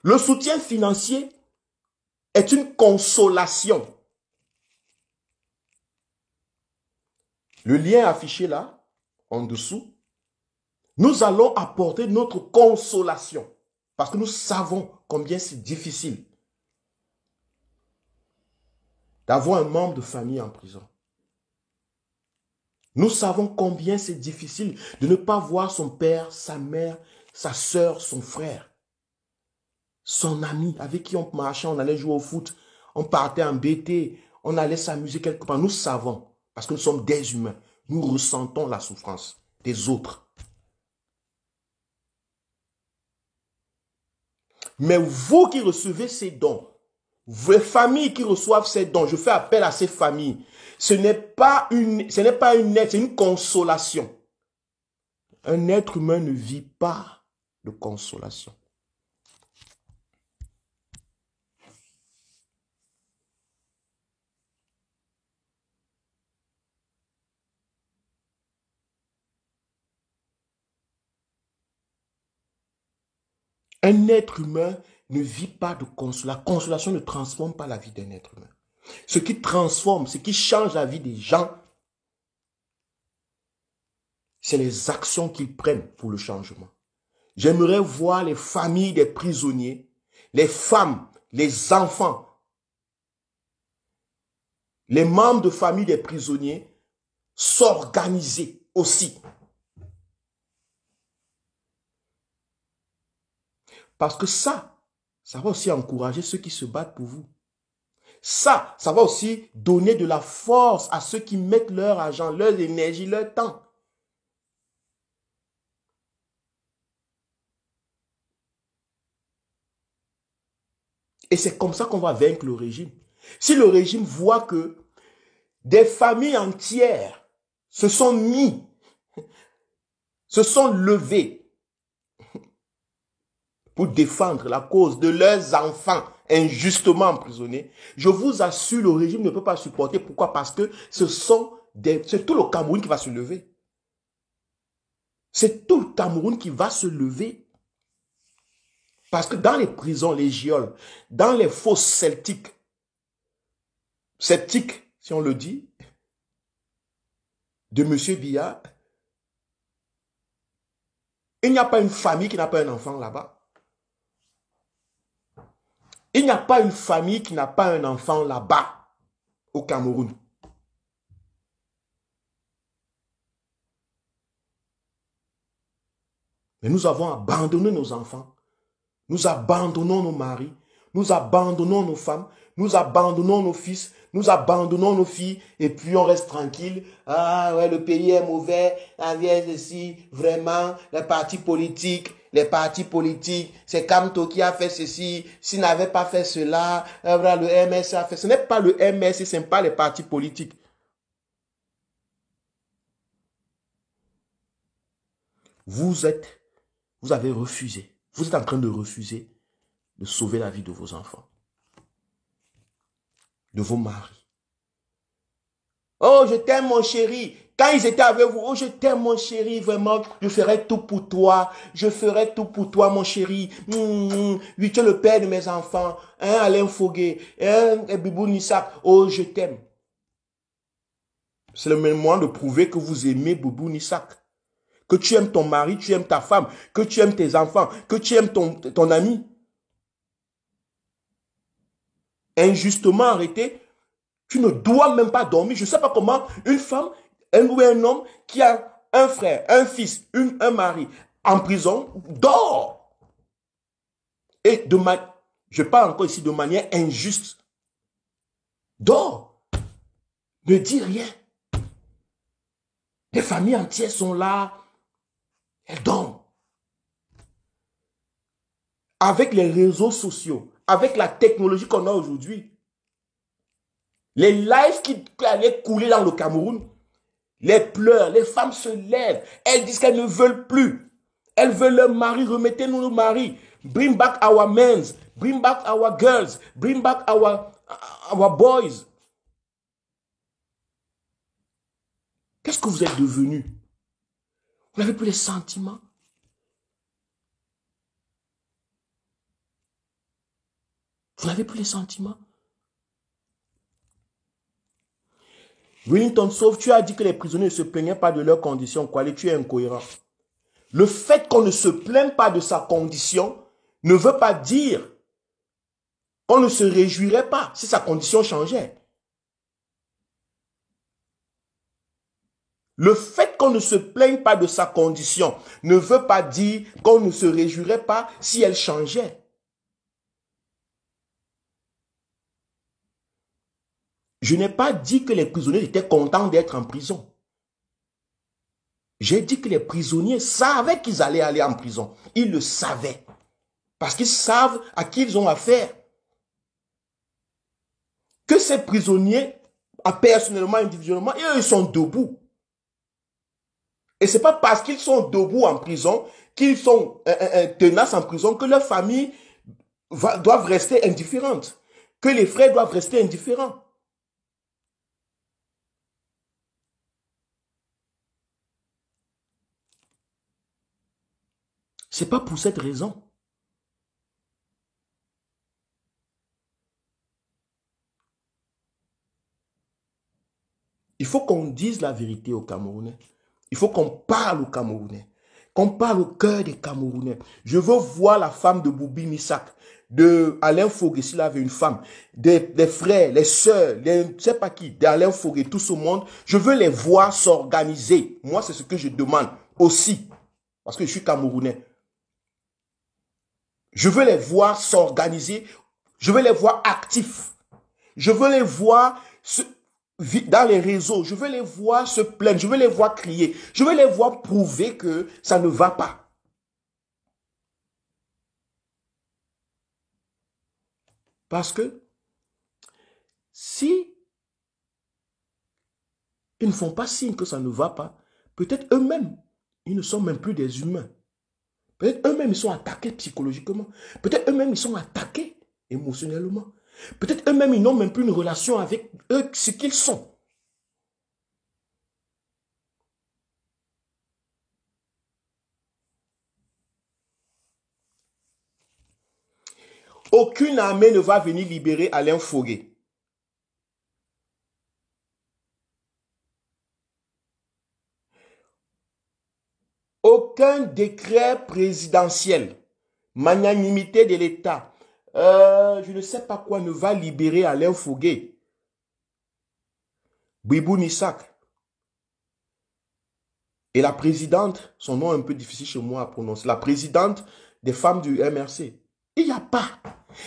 Le soutien financier est une consolation. Le lien affiché là, en dessous, nous allons apporter notre consolation. Parce que nous savons combien c'est difficile d'avoir un membre de famille en prison. Nous savons combien c'est difficile de ne pas voir son père, sa mère, sa soeur, son frère, son ami avec qui on marchait, on allait jouer au foot, on partait en BT, on allait s'amuser quelque part. Nous savons Parce que nous sommes des humains. Nous ressentons la souffrance des autres. Mais vous qui recevez ces dons, les familles qui reçoivent ces dons, je fais appel à ces familles. Ce n'est pas une aide, c'est une consolation. Un être humain ne vit pas de consolation. Un être humain ne vit pas de consolation. La consolation ne transforme pas la vie d'un être humain. Ce qui transforme, ce qui change la vie des gens, c'est les actions qu'ils prennent pour le changement. J'aimerais voir les familles des prisonniers, les femmes, les enfants, les membres de famille des prisonniers s'organiser aussi. Parce que ça va aussi encourager ceux qui se battent pour vous. Ça va aussi donner de la force à ceux qui mettent leur argent, leur énergie, leur temps. Et c'est comme ça qu'on va vaincre le régime. Si le régime voit que des familles entières se sont levées pour défendre la cause de leurs enfants injustement emprisonnés, je vous assure, le régime ne peut pas supporter. Pourquoi? Parce que c'est tout le Cameroun qui va se lever. C'est tout le Cameroun qui va se lever. Parce que dans les prisons, les geôles, dans les fosses sceptiques, si on le dit, de M. Biya, il n'y a pas une famille qui n'a pas un enfant là-bas. Il n'y a pas une famille qui n'a pas un enfant là-bas, au Cameroun. Mais nous avons abandonné nos enfants. Nous abandonnons nos maris. Nous abandonnons nos femmes. Nous abandonnons nos fils. Nous abandonnons nos filles. Et puis on reste tranquille. Ah ouais, le pays est mauvais. Ah bien ceci. Vraiment, les partis politiques, c'est Kamto qui a fait ceci. S'il n'avait pas fait cela, le MS a fait. Ce n'est pas le MS, ce n'est pas les partis politiques. Vous avez refusé. Vous êtes en train de refuser de sauver la vie de vos enfants, de vos maris. Oh, je t'aime mon chéri. Quand ils étaient avec vous, oh, je t'aime mon chéri, vraiment, je ferai tout pour toi. Je ferai tout pour toi, mon chéri. Oui, tu es le père de mes enfants. Alain Fogué, Bibou Nissak. Oh, je t'aime. C'est le moment de prouver que vous aimez Bibou Nissak. Que tu aimes ton mari, tu aimes ta femme, que tu aimes tes enfants, que tu aimes ton ami. Injustement arrêté, tu ne dois même pas dormir. Je ne sais pas comment une femme ou un homme qui a un frère, un fils, un mari en prison dort. Et je parle encore ici de manière injuste. Dort. Ne dis rien. Des familles entières sont là. Elles dorment. Avec les réseaux sociaux, avec la technologie qu'on a aujourd'hui, les lives qui allaient couler dans le Cameroun, les pleurs, les femmes se lèvent, elles disent qu'elles ne veulent plus. Elles veulent leur mari, remettez-nous nos maris. Bring back our men, bring back our girls, bring back our boys. Qu'est-ce que vous êtes devenus? Vous n'avez plus les sentiments. Vous n'avez plus les sentiments. Wellington Sauve, tu as dit que les prisonniers ne se plaignaient pas de leurs conditions. Quoi, tu es incohérent. Le fait qu'on ne se plaigne pas de sa condition ne veut pas dire qu'on ne se réjouirait pas si sa condition changeait. Le fait qu'on ne se plaigne pas de sa condition ne veut pas dire qu'on ne se réjouirait pas si elle changeait. Je n'ai pas dit que les prisonniers étaient contents d'être en prison. J'ai dit que les prisonniers savaient qu'ils allaient aller en prison. Ils le savaient. Parce qu'ils savent à qui ils ont affaire. Que ces prisonniers, personnellement, individuellement, ils sont debout. Et ce n'est pas parce qu'ils sont debout en prison, qu'ils sont tenaces en prison, que leurs familles doivent rester indifférentes. Que les frères doivent rester indifférents. Ce n'est pas pour cette raison. Il faut qu'on dise la vérité aux Camerounais. Il faut qu'on parle aux Camerounais. Qu'on parle au cœur des Camerounais. Je veux voir la femme de Boubi Missak, de Alain Fogué, s'il avait une femme, des frères, les sœurs, je ne sais pas qui, d'Alain Fogué, tout ce monde. Je veux les voir s'organiser. Moi, c'est ce que je demande aussi. Parce que je suis Camerounais. Je veux les voir s'organiser. Je veux les voir actifs. Je veux les voir dans les réseaux. Je veux les voir se plaindre. Je veux les voir crier. Je veux les voir prouver que ça ne va pas. Parce que si ils ne font pas signe que ça ne va pas, peut-être eux-mêmes, ils ne sont même plus des humains. Peut-être eux-mêmes, ils sont attaqués psychologiquement. Peut-être eux-mêmes, ils sont attaqués émotionnellement. Peut-être eux-mêmes, ils n'ont même plus une relation avec eux, ce qu'ils sont. Aucune armée ne va venir libérer Alain Fogué. Aucun décret présidentiel, magnanimité de l'État, je ne sais pas quoi, ne va libérer Alain Fogué. Bibou Nissak. Et la présidente, son nom est un peu difficile chez moi à prononcer, la présidente des femmes du MRC. Il n'y a pas.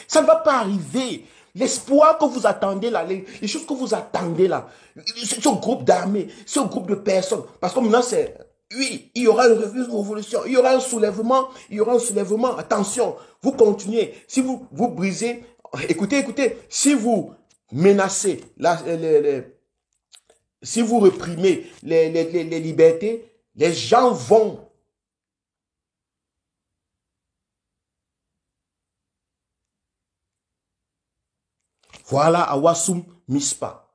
Ça ne va pas arriver. L'espoir que vous attendez là, les choses que vous attendez là, ce groupe d'armées, ce groupe de personnes, parce que maintenant c'est, oui, il y aura une révolution, il y aura un soulèvement, attention, vous continuez, si vous brisez, écoutez, si vous menacez, si vous réprimez les libertés, les gens vont. Voilà Awasum Mispa.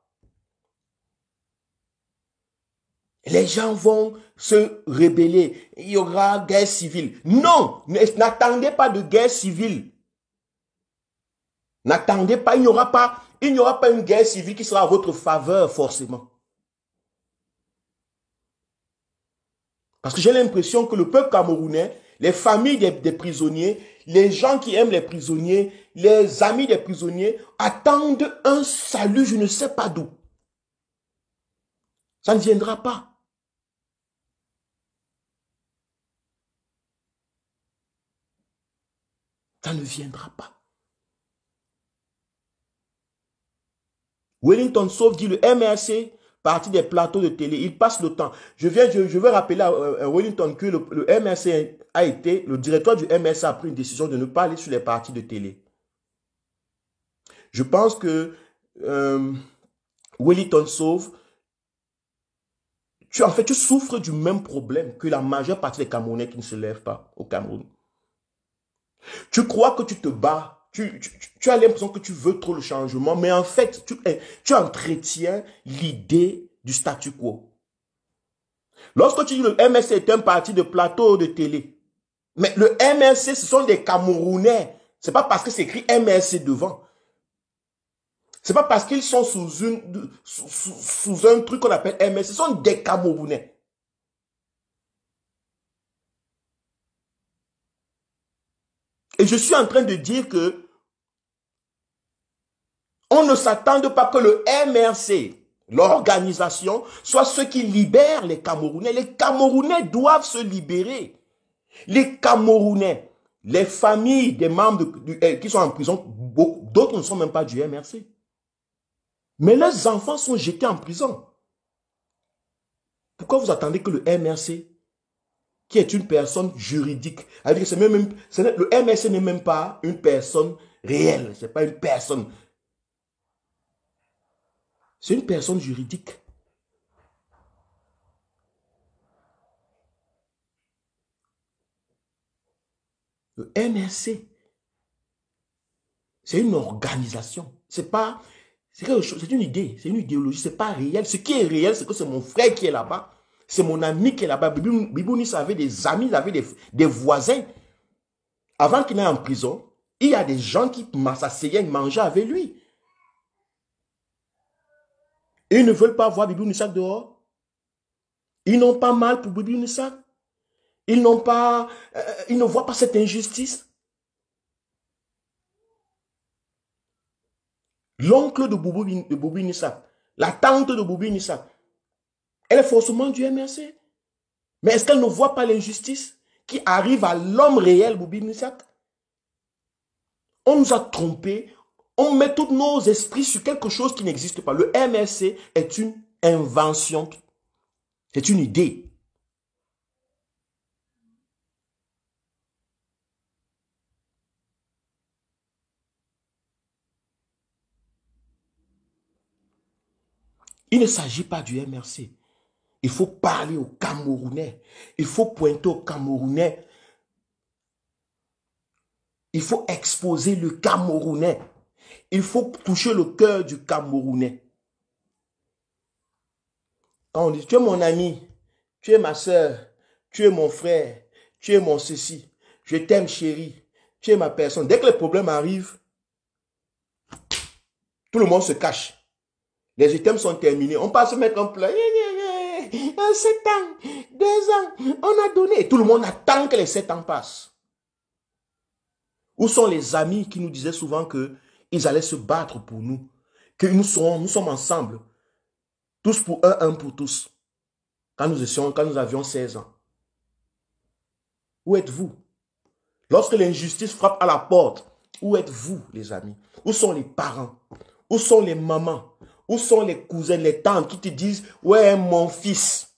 Les gens vont se rebeller. Il y aura guerre civile. Non, n'attendez pas de guerre civile. N'attendez pas, il n'y aura pas une guerre civile qui sera à votre faveur forcément. Parce que j'ai l'impression que le peuple camerounais, les familles des prisonniers, les gens qui aiment les prisonniers, les amis des prisonniers, attendent un salut, je ne sais pas d'où. Ça ne viendra pas. Ça ne viendra pas. Wellington Sauve dit le MRC, parti des plateaux de télé, il passe le temps. Je veux rappeler à Wellington que le MRC a été, le directeur du MRC a pris une décision de ne pas aller sur les partis de télé. Je pense que Wellington Sauve, tu souffres du même problème que la majeure partie des Camerounais qui ne se lèvent pas au Cameroun. Tu crois que tu te bats. Tu as l'impression que tu veux trop le changement, mais en fait, tu entretiens l'idée du statu quo. Lorsque tu dis le MRC est un parti de plateau de télé, mais le MRC, ce sont des Camerounais. Ce n'est pas parce que c'est écrit MRC devant. Ce n'est pas parce qu'ils sont sous un truc qu'on appelle MRC. Ce sont des Camerounais. Et je suis en train de dire que on ne s'attend pas que le MRC, l'organisation, soit ceux qui libèrent les Camerounais. Les Camerounais doivent se libérer. Les Camerounais, les familles des membres qui sont en prison, d'autres ne sont même pas du MRC. Mais leurs enfants sont jetés en prison. Pourquoi vous attendez que le MRC, qui est une personne juridique, le MRC n'est même pas une personne réelle, ce n'est pas une personne. C'est une personne juridique. Le MRC, c'est une organisation. C'est pas, c'est une idée, c'est une idéologie, c'est pas réel. Ce qui est réel, c'est que c'est mon frère qui est là-bas, c'est mon ami qui est là-bas. Bibounis avait des amis, il avait des voisins. Avant qu'il n'aille en prison, il y a des gens qui s'asseyaient, mangeaient avec lui. Ils ne veulent pas voir Bibi Nissak dehors. Ils n'ont pas mal pour Bibi Nissak. Ils ne voient pas cette injustice. L'oncle de Boubou Nissak, la tante de Boubou Nissak, elle est forcément du MRC. Mais est-ce qu'elle ne voit pas l'injustice qui arrive à l'homme réel, Boubou Nissak? On nous a trompés. On met tous nos esprits sur quelque chose qui n'existe pas. Le MRC est une invention. C'est une idée. Il ne s'agit pas du MRC. Il faut parler aux Camerounais. Il faut pointer aux Camerounais. Il faut exposer le Camerounais. Il faut toucher le cœur du Camerounais. Quand on dit, tu es mon ami, tu es ma soeur, tu es mon frère, tu es mon ceci, je t'aime chérie, tu es ma personne. Dès que les problèmes arrivent, tout le monde se cache. Les items sont terminés. On passe se mettre en plein. 7 ans, 2 ans, on a donné. Et tout le monde attend que les 7 ans passent. Où sont les amis qui nous disaient souvent qu'ils allaient se battre pour nous? Que nous sommes ensemble. Tous pour un pour tous. Quand nous avions 16 ans. Où êtes-vous? Lorsque l'injustice frappe à la porte, où êtes-vous, les amis? Où sont les parents? Où sont les mamans? Où sont les cousins, les tantes qui te disent, ouais, mon fils.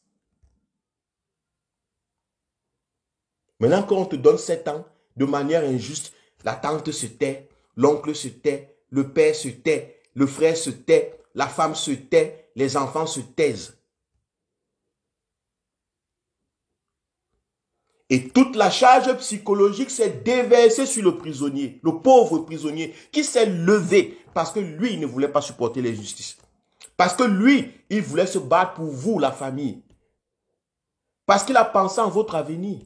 Maintenant, quand on te donne 7 ans, de manière injuste, la tante se tait, l'oncle se tait, le père se tait, le frère se tait, la femme se tait, les enfants se taisent. Et toute la charge psychologique s'est déversée sur le prisonnier, le pauvre prisonnier, qui s'est levé parce que lui, il ne voulait pas supporter l'injustice. Parce que lui, il voulait se battre pour vous, la famille. Parce qu'il a pensé en votre avenir.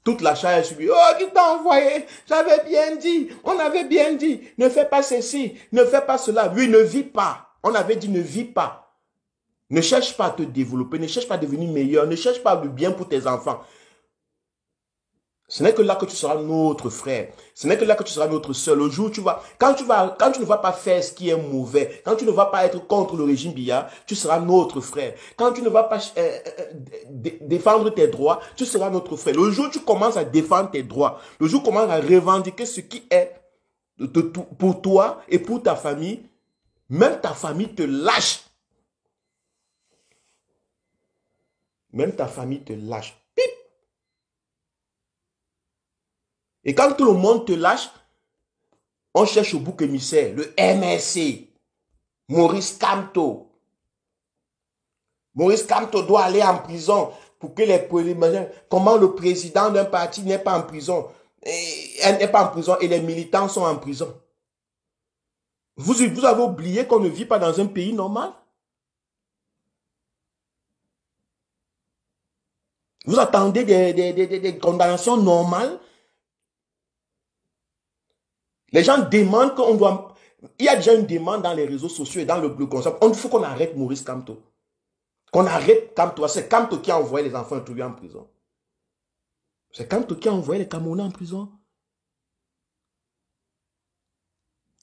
Toute la charge est subie. Oh, qui t'a envoyé? J'avais bien dit. On avait bien dit. Ne fais pas ceci. Ne fais pas cela. Lui, ne vis pas. On avait dit ne vis pas. Ne cherche pas à te développer. Ne cherche pas à devenir meilleur. Ne cherche pas le bien pour tes enfants. Ce n'est que là que tu seras notre frère. Ce n'est que là que tu seras notre soeur. Le jour où quand tu ne vas pas faire ce qui est mauvais, quand tu ne vas pas être contre le régime Biya, tu seras notre frère. Quand tu ne vas pas défendre tes droits, tu seras notre frère. Le jour où tu commences à défendre tes droits, le jour où tu commences à revendiquer ce qui est pour toi et pour ta famille, même ta famille te lâche. Même ta famille te lâche. Et quand tout le monde te lâche, on cherche au bouc émissaire, le MRC, Maurice Kamto. Maurice Kamto doit aller en prison pour que comment le président d'un parti n'est pas en prison. Elle n'est pas en prison et les militants sont en prison. Vous avez oublié qu'on ne vit pas dans un pays normal? Vous attendez des condamnations normales? Les gens demandent qu'on doit... Il y a déjà une demande dans les réseaux sociaux et dans le concept. Il faut qu'on arrête Maurice Kamto. Qu'on arrête Kamto. C'est Kamto qui a envoyé les enfants introduits en prison. C'est Kamto qui a envoyé les Camerounais en prison.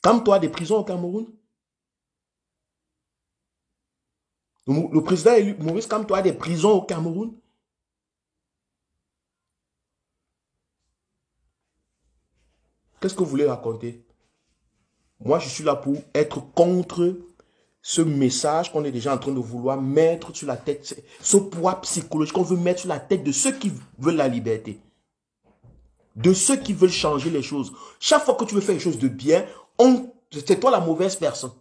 Kamto a des prisons au Cameroun. Le président élu, Maurice Kamto, a des prisons au Cameroun. Qu'est-ce que vous voulez raconter? Moi, je suis là pour être contre ce message qu'on est déjà en train de vouloir mettre sur la tête, ce poids psychologique qu'on veut mettre sur la tête de ceux qui veulent la liberté, de ceux qui veulent changer les choses. Chaque fois que tu veux faire quelque chose de bien, c'est toi la mauvaise personne.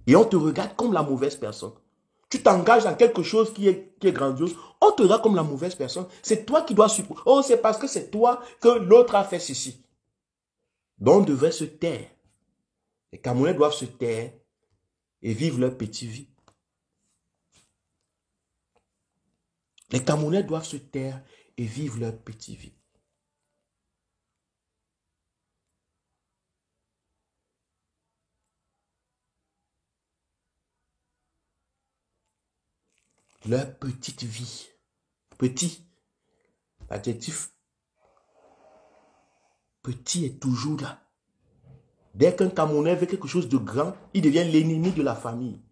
Et on te regarde comme la mauvaise personne. Tu t'engages dans quelque chose qui est grandiose, on te regarde comme la mauvaise personne. C'est toi qui dois supporter. Oh, c'est parce que c'est toi que l'autre a fait ceci. Donc on devrait se taire. Les Camerounais doivent se taire et vivre leur petite vie. Les Camerounais doivent se taire et vivre leur petite vie. Leur petite vie. Petit. L'adjectif petit est toujours là. Dès qu'un Camerounais veut quelque chose de grand, il devient l'ennemi de la famille.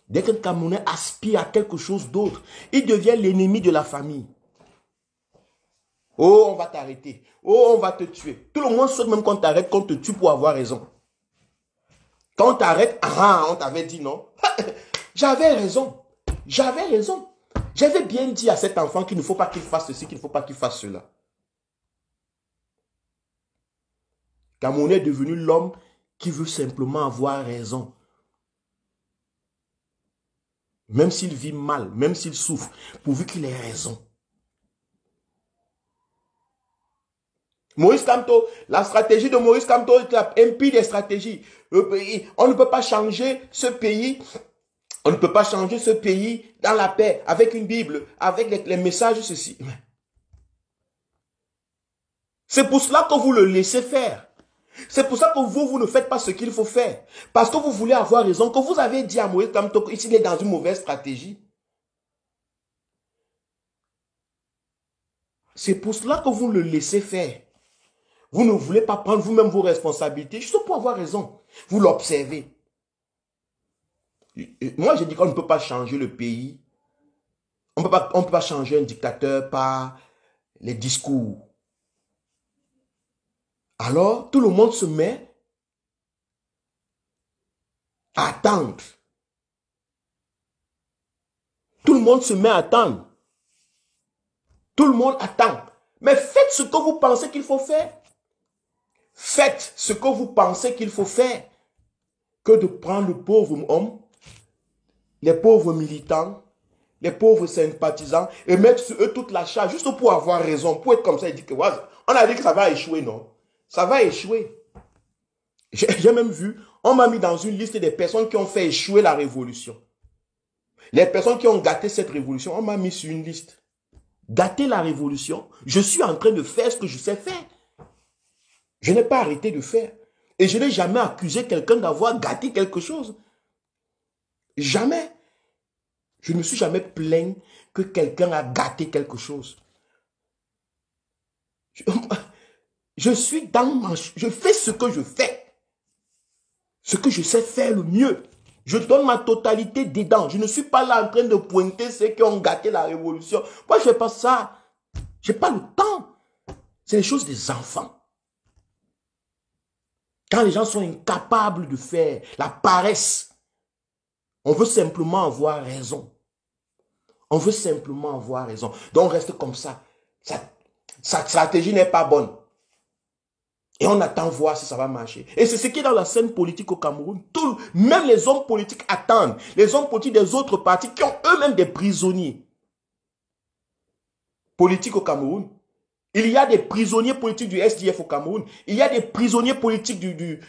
Dès qu'un Camerounais aspire à quelque chose d'autre, il devient l'ennemi de la famille. Oh, on va t'arrêter. Oh, on va te tuer. Tout le monde souhaite même qu'on t'arrête, qu'on te tue pour avoir raison. Quand on t'arrête, on t'avait dit non. J'avais raison. J'avais raison. J'avais bien dit à cet enfant qu'il ne faut pas qu'il fasse ceci, qu'il ne faut pas qu'il fasse cela. Camerounais est devenu l'homme qui veut simplement avoir raison. Même s'il vit mal, même s'il souffre, pourvu qu'il ait raison. Maurice Kamto, la stratégie de Maurice Kamto est la impie des stratégies. On ne peut pas changer ce pays. On ne peut pas changer ce pays dans la paix, avec une Bible, avec les messages, ceci. C'est pour cela que vous le laissez faire. C'est pour ça que vous ne faites pas ce qu'il faut faire. Parce que vous voulez avoir raison, que vous avez dit à Moïse Kamto qu'il est dans une mauvaise stratégie. C'est pour cela que vous le laissez faire. Vous ne voulez pas prendre vous-même vos responsabilités, juste pour avoir raison. Vous l'observez. Moi, j'ai dit qu'on ne peut pas changer le pays. On ne peut pas changer un dictateur par les discours. Alors, tout le monde se met à attendre. Tout le monde se met à attendre. Tout le monde attend. Mais faites ce que vous pensez qu'il faut faire. Faites ce que vous pensez qu'il faut faire. Que de prendre le pauvre homme, les pauvres militants, les pauvres sympathisants, et mettre sur eux toute la charge, juste pour avoir raison, pour être comme ça, et dire que, ouais, on a dit que ça va échouer, non? Ça va échouer. J'ai même vu, on m'a mis dans une liste des personnes qui ont fait échouer la révolution. Les personnes qui ont gâté cette révolution, on m'a mis sur une liste. Gâter la révolution, je suis en train de faire ce que je sais faire. Je n'ai pas arrêté de faire. Et je n'ai jamais accusé quelqu'un d'avoir gâté quelque chose. Jamais. Je ne me suis jamais plaint que quelqu'un a gâté quelque chose. Je suis dans ma... Je fais ce que je fais. Ce que je sais faire le mieux. Je donne ma totalité dedans. Je ne suis pas là en train de pointer ceux qui ont gâté la révolution. Moi, je ne fais pas ça. Je n'ai pas le temps. C'est les choses des enfants. Quand les gens sont incapables de faire la paresse, on veut simplement avoir raison. On veut simplement avoir raison. Donc, on reste comme ça. Sa stratégie n'est pas bonne. Et on attend voir si ça va marcher. Et c'est ce qui est dans la scène politique au Cameroun. Même les hommes politiques attendent. Les hommes politiques des autres partis qui ont eux-mêmes des prisonniers politiques au Cameroun. Il y a des prisonniers politiques du SDF au Cameroun. Il y a des prisonniers politiques du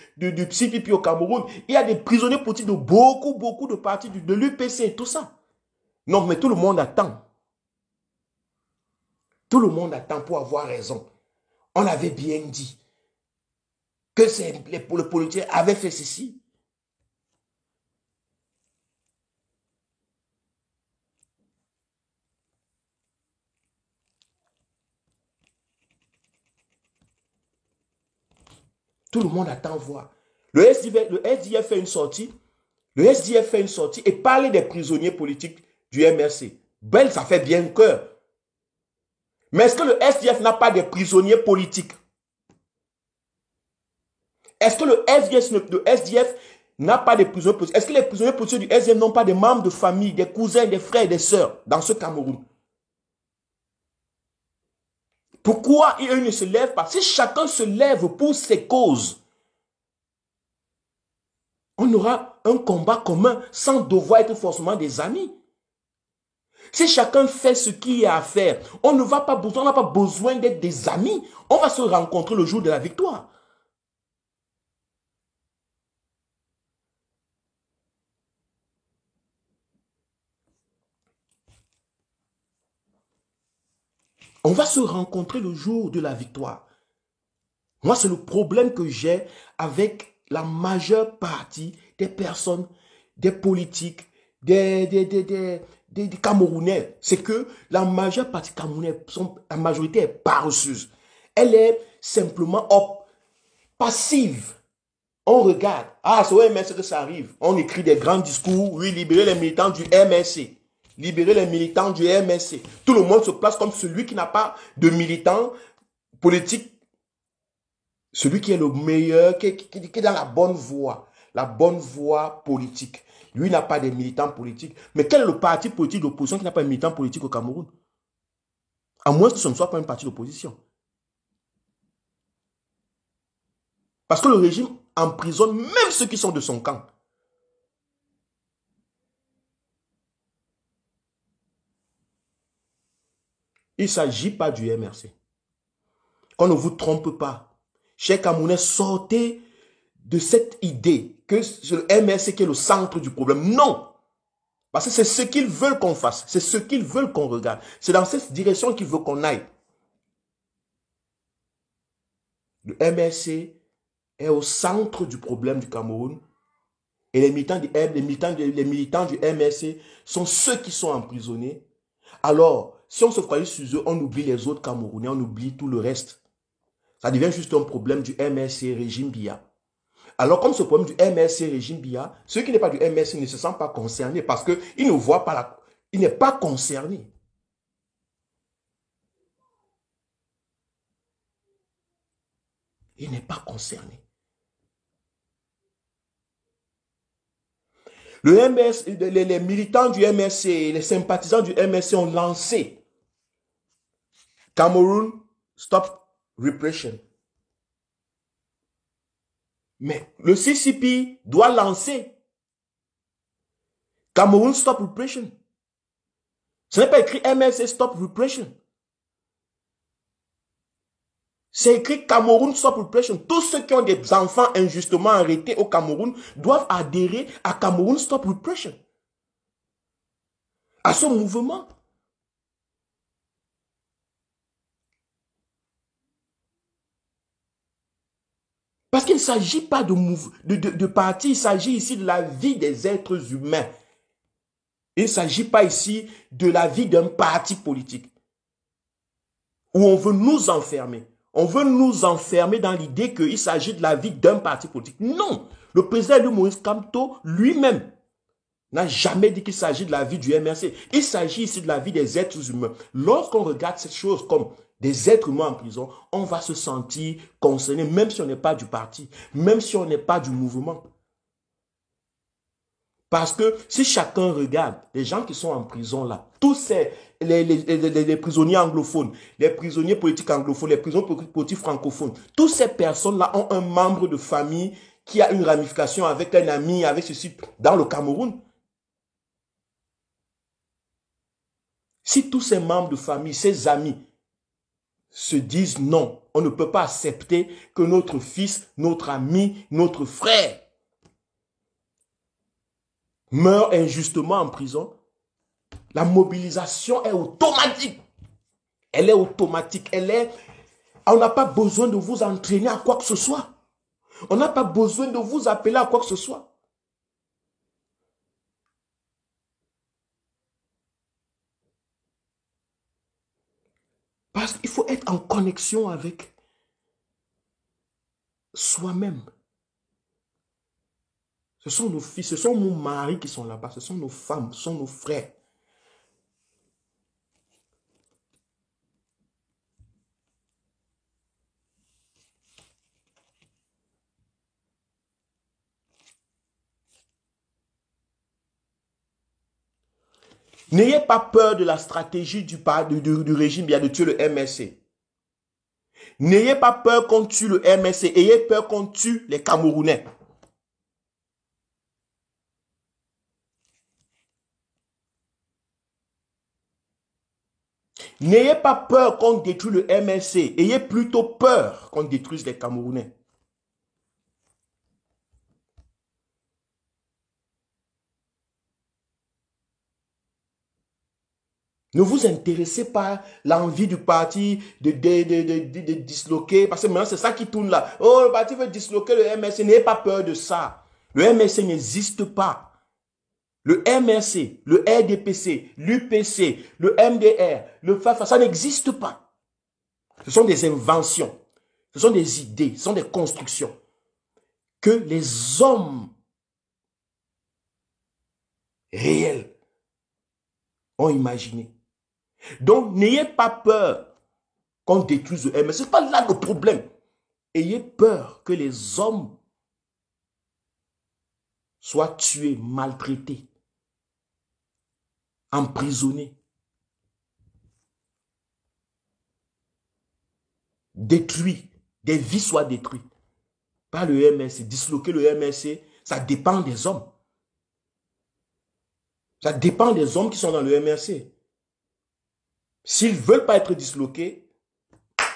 CPP au Cameroun. Il y a des prisonniers politiques de beaucoup de partis de l'UPC et tout ça. Non, mais tout le monde attend. Tout le monde attend pour avoir raison. On avait bien dit que le politicien avait fait ceci. Tout le monde attend voir. Le SDF fait une sortie. Le SDF fait une sortie et parle des prisonniers politiques du MRC. Ben, ça fait bien cœur. Mais est-ce que le SDF n'a pas de prisonniers politiques? Est-ce que le SDF n'a pas de prisonniers politiques. Est-ce que les prisonniers politiques du SDF n'ont pas des membres de famille, des cousins, des frères, des sœurs dans ce Cameroun? Pourquoi eux ne se lèvent pas? Si chacun se lève pour ses causes, on aura un combat commun sans devoir être forcément des amis. Si chacun fait ce qu'il y a à faire, on n'a pas besoin d'être des amis. On va se rencontrer le jour de la victoire. On va se rencontrer le jour de la victoire. Moi, c'est le problème que j'ai avec la majeure partie des personnes, des politiques, des Camerounais. C'est que la majeure partie Camerounais, la majorité est paresseuse. Elle est simplement passive. On regarde. Ah, c'est au MSC que ça arrive. On écrit des grands discours. Oui, libérer les militants du MSC. Libérer les militants du MSC. Tout le monde se place comme celui qui n'a pas de militant politique. Celui qui est le meilleur, qui est dans la bonne voie politique. Lui n'a pas de militants politiques. Mais quel est le parti politique d'opposition qui n'a pas de militant politique au Cameroun? À moins que ce ne soit pas un parti d'opposition. Parce que le régime emprisonne même ceux qui sont de son camp. Il ne s'agit pas du MRC. Qu'on ne vous trompe pas. Chers Camerounais, sortez de cette idée que le MRC qui est le centre du problème. Non! Parce que c'est ce qu'ils veulent qu'on fasse. C'est ce qu'ils veulent qu'on regarde. C'est dans cette direction qu'ils veulent qu'on aille. Le MRC est au centre du problème du Cameroun. Et les militants du MRC sont ceux qui sont emprisonnés. Alors, si on se focalise sur eux, on oublie les autres Camerounais, on oublie tout le reste. Ça devient juste un problème du MRC régime Biya. Alors, comme ce problème du MRC régime Biya, ceux qui n'est pas du MRC ne se sentent pas concernés parce qu'ils ne voient pas il n'est pas concerné. Il n'est pas concerné. Les militants du MRC, les sympathisants du MRC ont lancé Cameroun Stop Repression. Mais le CCP doit lancer Cameroun Stop Repression. Ce n'est pas écrit MRC Stop Repression. C'est écrit Cameroun Stop Repression. Tous ceux qui ont des enfants injustement arrêtés au Cameroun doivent adhérer à Cameroun Stop Repression. À ce mouvement. Parce qu'il ne s'agit pas de parti, il s'agit ici de la vie des êtres humains. Il ne s'agit pas ici de la vie d'un parti politique. Où on veut nous enfermer. On veut nous enfermer dans l'idée qu'il s'agit de la vie d'un parti politique. Non, le président Moïse Kamto lui-même n'a jamais dit qu'il s'agit de la vie du MRC. Il s'agit ici de la vie des êtres humains. Lorsqu'on regarde cette chose comme des êtres humains en prison, on va se sentir concerné, même si on n'est pas du parti, même si on n'est pas du mouvement. Parce que si chacun regarde les gens qui sont en prison là, tous les prisonniers anglophones, les prisonniers politiques anglophones, les prisonniers politiques francophones, toutes ces personnes-là ont un membre de famille qui a une ramification avec un ami, avec ceci, dans le Cameroun. Si tous ces membres de famille, ces amis, se disent non, on ne peut pas accepter que notre fils, notre ami, notre frère meurt injustement en prison, la mobilisation est automatique. Elle est automatique. On n'a pas besoin de vous entraîner à quoi que ce soit. On n'a pas besoin de vous appeler à quoi que ce soit. Parce qu'il faut être en connexion avec soi-même. Ce sont nos fils, ce sont nos maris qui sont là-bas, ce sont nos femmes, ce sont nos frères. N'ayez pas peur de la stratégie du régime bien de tuer le MRC. N'ayez pas peur qu'on tue le MRC. Ayez peur qu'on tue les Camerounais. N'ayez pas peur qu'on détruise le MRC. Ayez plutôt peur qu'on détruise les Camerounais. Ne vous intéressez pas à l'envie du parti de disloquer. Parce que maintenant, c'est ça qui tourne là. Oh, le parti veut disloquer le MRC. N'ayez pas peur de ça. Le MRC n'existe pas. Le MRC, le RDPC, l'UPC, le MDR, le FAFA, ça n'existe pas. Ce sont des inventions. Ce sont des idées. Ce sont des constructions que les hommes réels ont imaginées. Donc, n'ayez pas peur qu'on détruise le MRC. Ce n'est pas là le problème. Ayez peur que les hommes soient tués, maltraités, emprisonnés, détruits, des vies soient détruites par le MRC. Disloquer le MRC, ça dépend des hommes. Ça dépend des hommes qui sont dans le MRC. S'ils ne veulent pas être disloqués,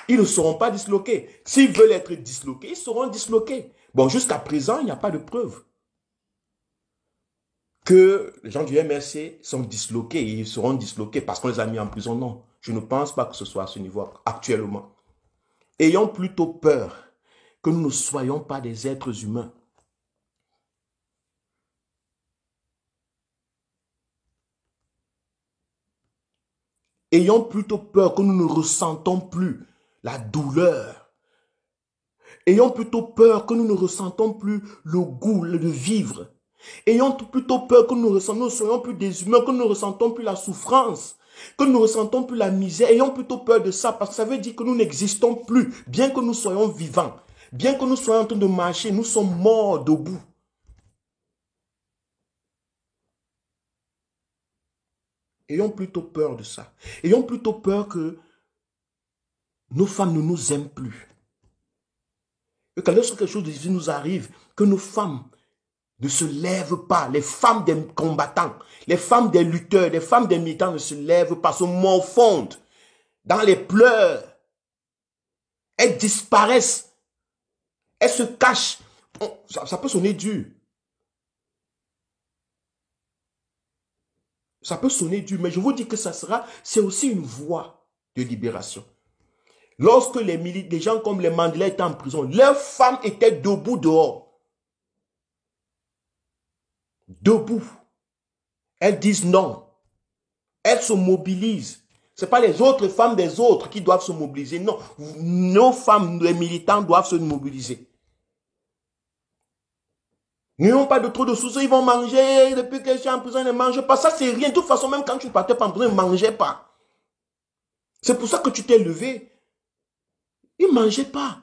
ils ne seront pas disloqués. S'ils veulent être disloqués, ils seront disloqués. Bon, jusqu'à présent, il n'y a pas de preuve que les gens du MRC sont disloqués et ils seront disloqués parce qu'on les a mis en prison. Non, je ne pense pas que ce soit à ce niveau actuellement. Ayons plutôt peur que nous ne soyons pas des êtres humains. Ayons plutôt peur que nous ne ressentons plus la douleur. Ayons plutôt peur que nous ne ressentons plus le goût de vivre. Ayons plutôt peur que nous ne soyons plus des humains, que nous ne ressentons plus la souffrance, que nous ne ressentons plus la misère. Ayons plutôt peur de ça parce que ça veut dire que nous n'existons plus. Bien que nous soyons vivants, bien que nous soyons en train de marcher, nous sommes morts debout. Ayons plutôt peur de ça. Ayons plutôt peur que nos femmes ne nous aiment plus. Et que lorsque quelque chose de difficile nous arrive, que nos femmes ne se lèvent pas. Les femmes des combattants, les femmes des lutteurs, les femmes des militants ne se lèvent pas, se morfondent dans les pleurs. Elles disparaissent. Elles se cachent. Ça peut sonner dur. Ça peut sonner dur, mais je vous dis que c'est aussi une voie de libération. Lorsque les gens comme les Mandela étaient en prison, leurs femmes étaient debout dehors. Debout. Elles disent non. Elles se mobilisent. Ce n'est pas les autres femmes des autres qui doivent se mobiliser. Non, nos femmes, les militants doivent se mobiliser. Ils n'ont pas de trop de soucis, ils vont manger. Depuis que je suis en prison, ils ne mangent pas. Ça, c'est rien. De toute façon, même quand tu ne partais pas en prison, ils ne mangeaient pas. C'est pour ça que tu t'es levé. Ils ne mangeaient pas.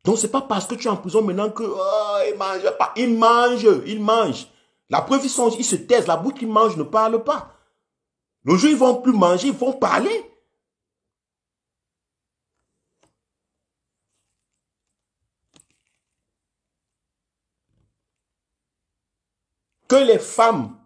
Donc, ce n'est pas parce que tu es en prison maintenant que ils ne mangent pas. Ils mangent, ils mangent. La preuve, ils se taisent. La bouche qu'ils mangent ne parle pas. Le jour où ils ne vont plus manger, ils vont parler. Que les femmes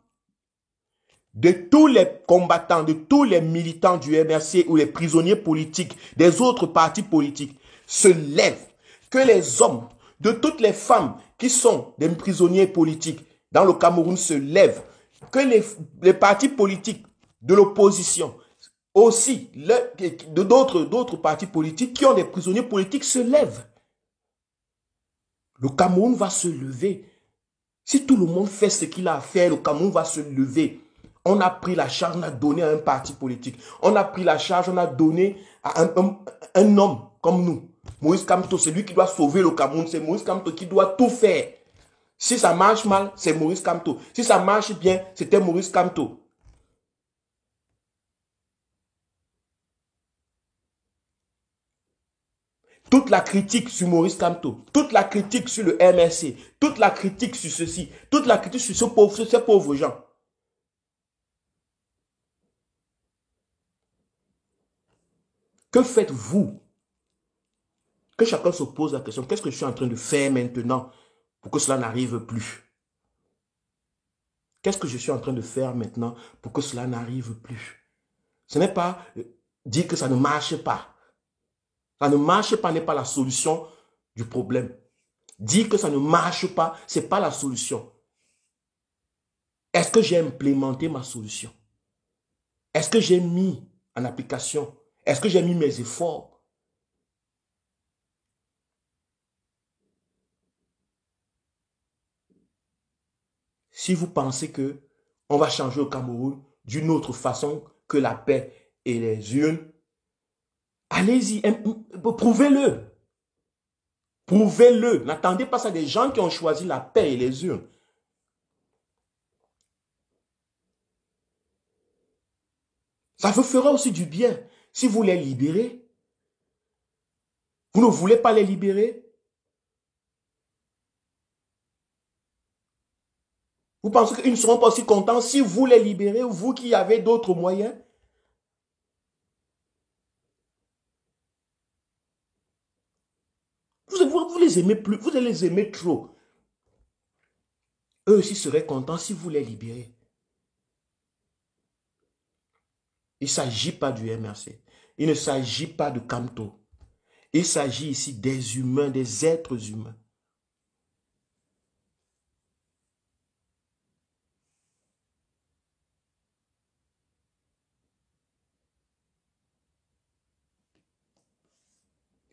de tous les combattants, de tous les militants du MRC ou les prisonniers politiques des autres partis politiques se lèvent. Que les hommes de toutes les femmes qui sont des prisonniers politiques dans le Cameroun se lèvent. Que les partis politiques de l'opposition, aussi d'autres partis politiques qui ont des prisonniers politiques se lèvent. Le Cameroun va se lever. Si tout le monde fait ce qu'il a à faire, le Cameroun va se lever. On a pris la charge, on a donné à un parti politique. On a pris la charge, on a donné à un homme comme nous. Maurice Kamto, c'est lui qui doit sauver le Cameroun. C'est Maurice Kamto qui doit tout faire. Si ça marche mal, c'est Maurice Kamto. Si ça marche bien, c'était Maurice Kamto. Toute la critique sur Maurice Kamto, toute la critique sur le MRC, toute la critique sur ceci, toute la critique sur ces pauvres gens. Que faites-vous? Que chacun se pose la question, qu'est-ce que je suis en train de faire maintenant pour que cela n'arrive plus? Qu'est-ce que je suis en train de faire maintenant pour que cela n'arrive plus? Ce n'est pas dire que ça ne marche pas. Ça ne marche pas n'est pas la solution du problème. Dire que ça ne marche pas, ce n'est pas la solution. Est-ce que j'ai implémenté ma solution? Est-ce que j'ai mis en application? Est-ce que j'ai mis mes efforts? Si vous pensez que on va changer au Cameroun d'une autre façon que la paix et les urnes, allez-y, prouvez-le. Prouvez-le. N'attendez pas ça des gens qui ont choisi la paix et les urnes. Ça vous fera aussi du bien. Si vous les libérez, vous ne voulez pas les libérer? Vous pensez qu'ils ne seront pas aussi contents si vous les libérez ou vous qui avez d'autres moyens? Vous les aimez plus, vous les aimez trop. Eux aussi seraient contents si vous les libérez. Il ne s'agit pas du MRC. Il ne s'agit pas de Kamto. Il s'agit ici des humains, des êtres humains.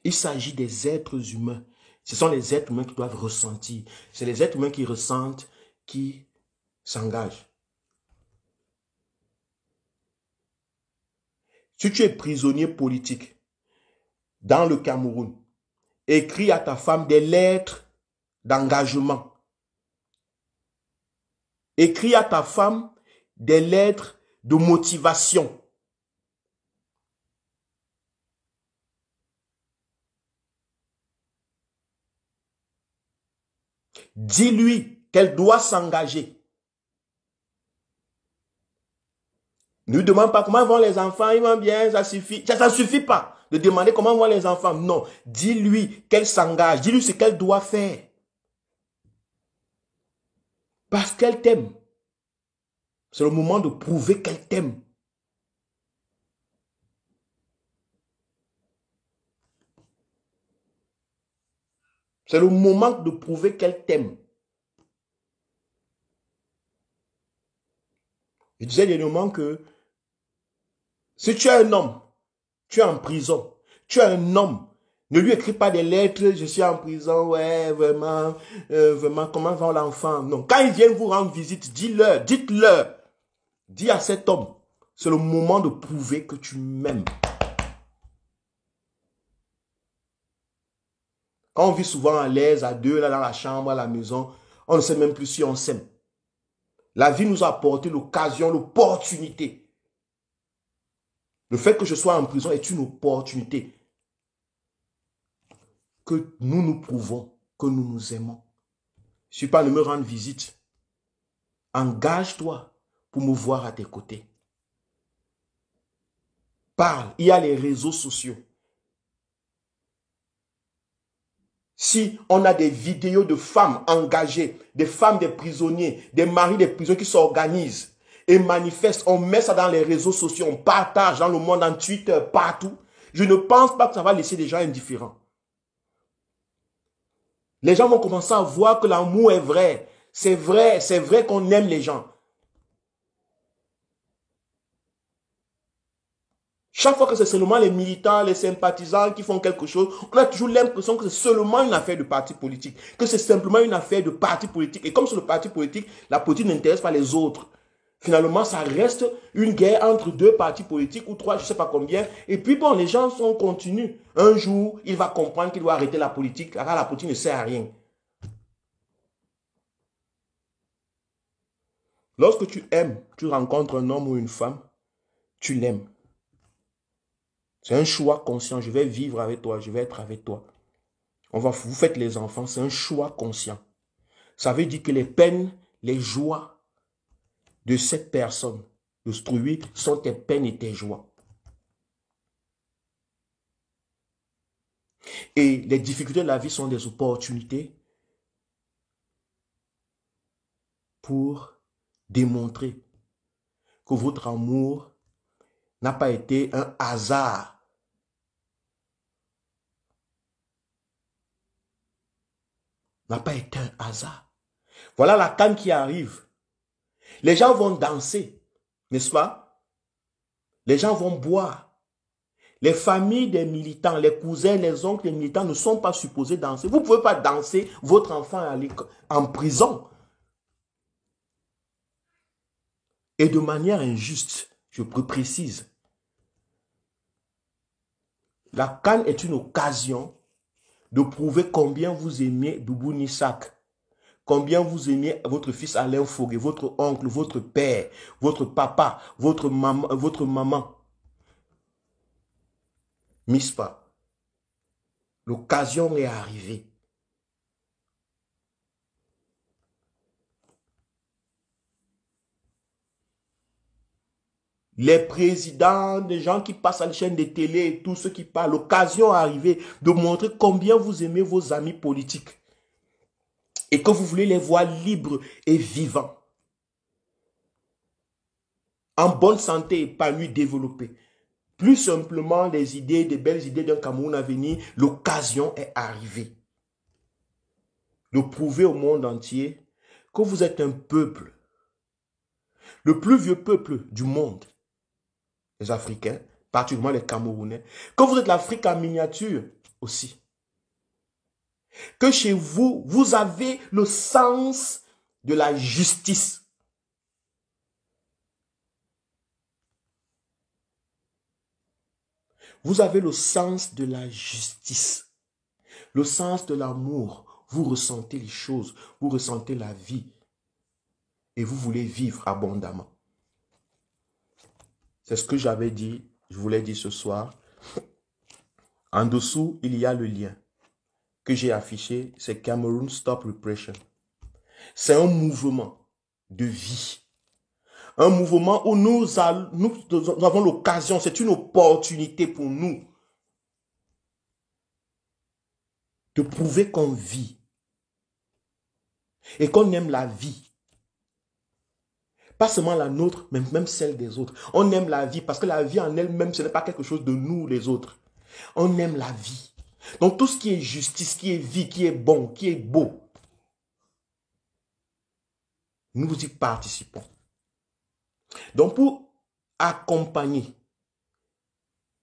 Il s'agit des êtres humains. Ce sont les êtres humains qui doivent ressentir. C'est les êtres humains qui ressentent, qui s'engagent. Si tu es prisonnier politique dans le Cameroun, écris à ta femme des lettres d'engagement. Écris à ta femme des lettres de motivation. Dis-lui qu'elle doit s'engager. Ne lui demande pas comment vont les enfants, ils vont bien, ça suffit. Ça ne suffit pas de demander comment vont les enfants. Non, dis-lui qu'elle s'engage. Dis-lui ce qu'elle doit faire. Parce qu'elle t'aime. C'est le moment de prouver qu'elle t'aime. C'est le moment de prouver qu'elle t'aime. Je disais dernièrement que si tu es un homme, tu es en prison, tu es un homme, ne lui écris pas des lettres, je suis en prison, ouais, vraiment, vraiment, comment va l'enfant? Non, quand ils viennent vous rendre visite, dis-leur, dites-leur, dis à cet homme, c'est le moment de prouver que tu m'aimes. Quand on vit souvent à l'aise, à deux, là, dans la chambre, à la maison, on ne sait même plus si on s'aime. La vie nous a apporté l'occasion, l'opportunité. Le fait que je sois en prison est une opportunité. Que nous nous prouvons que nous nous aimons. Je ne suis pas de me rendre visite. Engage-toi pour me voir à tes côtés. Parle. Il y a les réseaux sociaux. Si on a des vidéos de femmes engagées, des femmes des prisonniers, des maris des prisonniers qui s'organisent et manifestent, on met ça dans les réseaux sociaux, on partage dans le monde, en Twitter, partout. Je ne pense pas que ça va laisser des gens indifférents. Les gens vont commencer à voir que l'amour est vrai. C'est vrai qu'on aime les gens. Chaque fois que c'est seulement les militants, les sympathisants qui font quelque chose, on a toujours l'impression que c'est seulement une affaire de parti politique, que c'est simplement une affaire de parti politique. Et comme sur le parti politique, la politique n'intéresse pas les autres. Finalement, ça reste une guerre entre deux partis politiques ou trois, je ne sais pas combien. Et puis bon, les gens sont continus. Un jour, il va comprendre qu'il doit arrêter la politique, car la politique ne sert à rien. Lorsque tu aimes, tu rencontres un homme ou une femme, tu l'aimes. C'est un choix conscient. Je vais vivre avec toi, je vais être avec toi. Vous faites les enfants, c'est un choix conscient. Ça veut dire que les peines, les joies de cette personne, de struer, sont tes peines et tes joies. Et les difficultés de la vie sont des opportunités pour démontrer que votre amour n'a pas été un hasard. N'a pas été un hasard. Voilà la canne qui arrive. Les gens vont danser, n'est-ce pas? Les gens vont boire. Les familles des militants, les cousins, les oncles des militants ne sont pas supposés danser. Vous ne pouvez pas danser, votre enfant en prison. Et de manière injuste, je précise. La CAN est une occasion de prouver combien vous aimez Doudou Nissak, combien vous aimez votre fils Alain Fogué, votre oncle, votre père, votre papa, votre maman. Mispa, l'occasion est arrivée. Les présidents, les gens qui passent à la chaîne de télé, tous ceux qui parlent, l'occasion est arrivée de montrer combien vous aimez vos amis politiques et que vous voulez les voir libres et vivants, en bonne santé, épanouis, développés. Plus simplement des idées, des belles idées d'un Cameroun à venir, l'occasion est arrivée de prouver au monde entier que vous êtes un peuple, le plus vieux peuple du monde, les Africains, particulièrement les Camerounais, que vous êtes l'Afrique en miniature aussi. Que chez vous, vous avez le sens de la justice. Vous avez le sens de la justice, le sens de l'amour. Vous ressentez les choses, vous ressentez la vie et vous voulez vivre abondamment. C'est ce que j'avais dit, je vous l'ai dit ce soir. En dessous, il y a le lien que j'ai affiché, c'est Cameroon Stop Repression. C'est un mouvement de vie. Un mouvement où nous avons l'occasion, c'est une opportunité pour nous de prouver qu'on vit et qu'on aime la vie. Pas seulement la nôtre, mais même celle des autres. On aime la vie parce que la vie en elle-même, ce n'est pas quelque chose de nous les autres. On aime la vie. Donc tout ce qui est justice, qui est vie, qui est bon, qui est beau, nous y participons. Donc pour accompagner,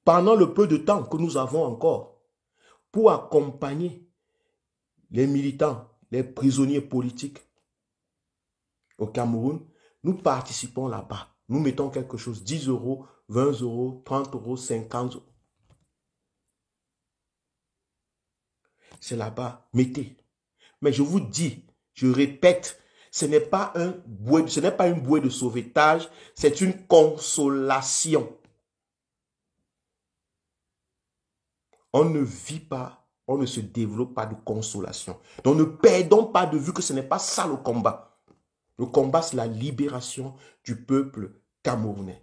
pendant le peu de temps que nous avons encore, pour accompagner les militants, les prisonniers politiques au Cameroun, nous participons là-bas. Nous mettons quelque chose, 10 euros, 20 euros, 30 euros, 50 euros. C'est là-bas, mettez. Mais je vous dis, je répète, ce n'est pas une bouée de sauvetage, c'est une consolation. On ne vit pas, on ne se développe pas de consolation. Donc ne perdons pas de vue que ce n'est pas ça le combat. Le combat, c'est la libération du peuple camerounais.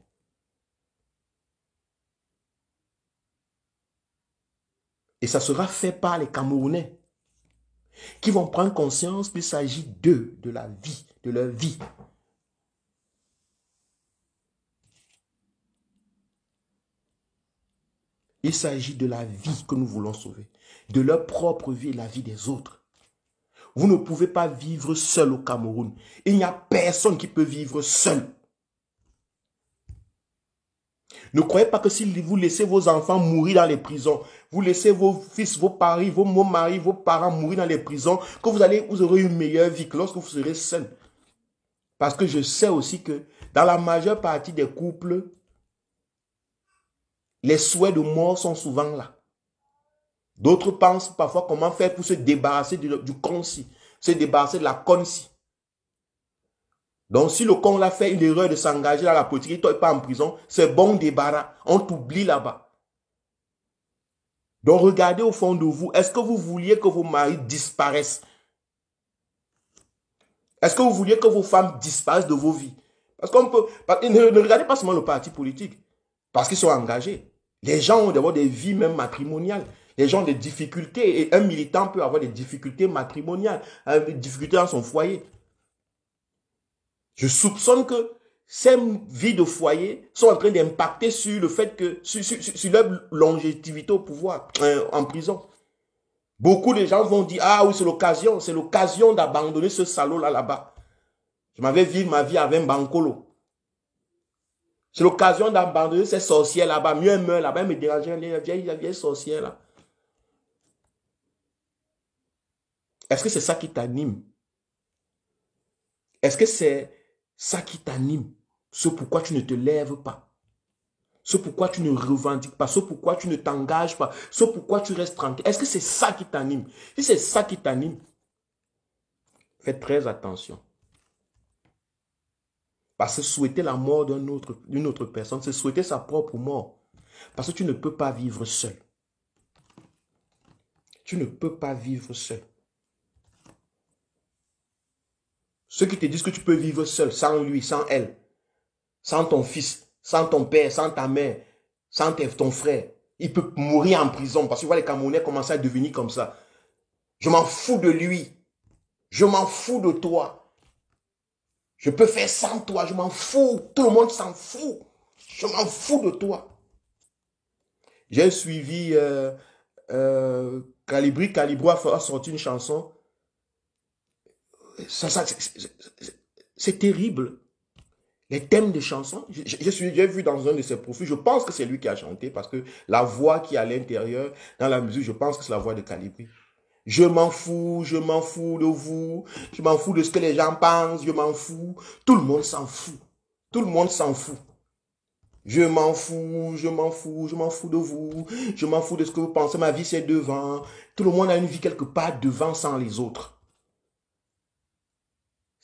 Et ça sera fait par les Camerounais qui vont prendre conscience qu'il s'agit d'eux, de la vie, de leur vie. Il s'agit de la vie que nous voulons sauver, de leur propre vie et la vie des autres. Vous ne pouvez pas vivre seul au Cameroun. Il n'y a personne qui peut vivre seul. Ne croyez pas que si vous laissez vos enfants mourir dans les prisons, vous laissez vos fils, vos maris, vos parents mourir dans les prisons, que vous aurez une meilleure vie que lorsque vous serez seul. Parce que je sais aussi que dans la majeure partie des couples, les souhaits de mort sont souvent là. D'autres pensent parfois comment faire pour se débarrasser du con-ci, se débarrasser de la conne-ci. Donc si le con l'a fait une erreur de s'engager dans la politique et toi n'est pas en prison, c'est bon débarras, on t'oublie là-bas. Donc regardez au fond de vous, est-ce que vous vouliez que vos maris disparaissent? Est-ce que vous vouliez que vos femmes disparaissent de vos vies? Parce qu'on peut, ne regardez pas seulement le parti politique, parce qu'ils sont engagés. Les gens ont d'abord des vies même matrimoniales. Les gens ont des difficultés et un militant peut avoir des difficultés matrimoniales, des difficultés dans son foyer. Je soupçonne que ces vies de foyer sont en train d'impacter sur le fait que, sur leur longévité au pouvoir, en prison. Beaucoup de gens vont dire, ah oui, c'est l'occasion d'abandonner ce salaud-là là-bas. Je m'avais vécu ma vie avec un bancolo. C'est l'occasion d'abandonner ces sorcières là-bas. Mieux elles meurent là-bas, elles me dérangeaient, les vieilles sorcières là. Est-ce que c'est ça qui t'anime? Est-ce que c'est ça qui t'anime? Ce pourquoi tu ne te lèves pas? Ce pourquoi tu ne revendiques pas? Ce pourquoi tu ne t'engages pas? Ce pourquoi tu restes tranquille? Est-ce que c'est ça qui t'anime? Si c'est ça qui t'anime, fais très attention. Parce que souhaiter la mort d'une autre personne, c'est souhaiter sa propre mort. Parce que tu ne peux pas vivre seul. Tu ne peux pas vivre seul. Ceux qui te disent que tu peux vivre seul, sans lui, sans elle, sans ton fils, sans ton père, sans ta mère, sans ton frère, il peut mourir en prison parce que tu vois les Camerounais commencer à devenir comme ça. Je m'en fous de lui. Je m'en fous de toi. Je peux faire sans toi, je m'en fous. Tout le monde s'en fout. Je m'en fous de toi. J'ai suivi Calibri. Calibro a sorti une chanson. C'est terrible. Les thèmes de chansons, j'ai vu dans un de ses profils, je pense que c'est lui qui a chanté parce que la voix qui est à l'intérieur, dans la musique, je pense que c'est la voix de Calibri. Je m'en fous de vous, je m'en fous de ce que les gens pensent, je m'en fous. Tout le monde s'en fout. Tout le monde s'en fout. Je m'en fous, je m'en fous, je m'en fous de vous, je m'en fous de ce que vous pensez, ma vie c'est devant. Tout le monde a une vie quelque part devant sans les autres.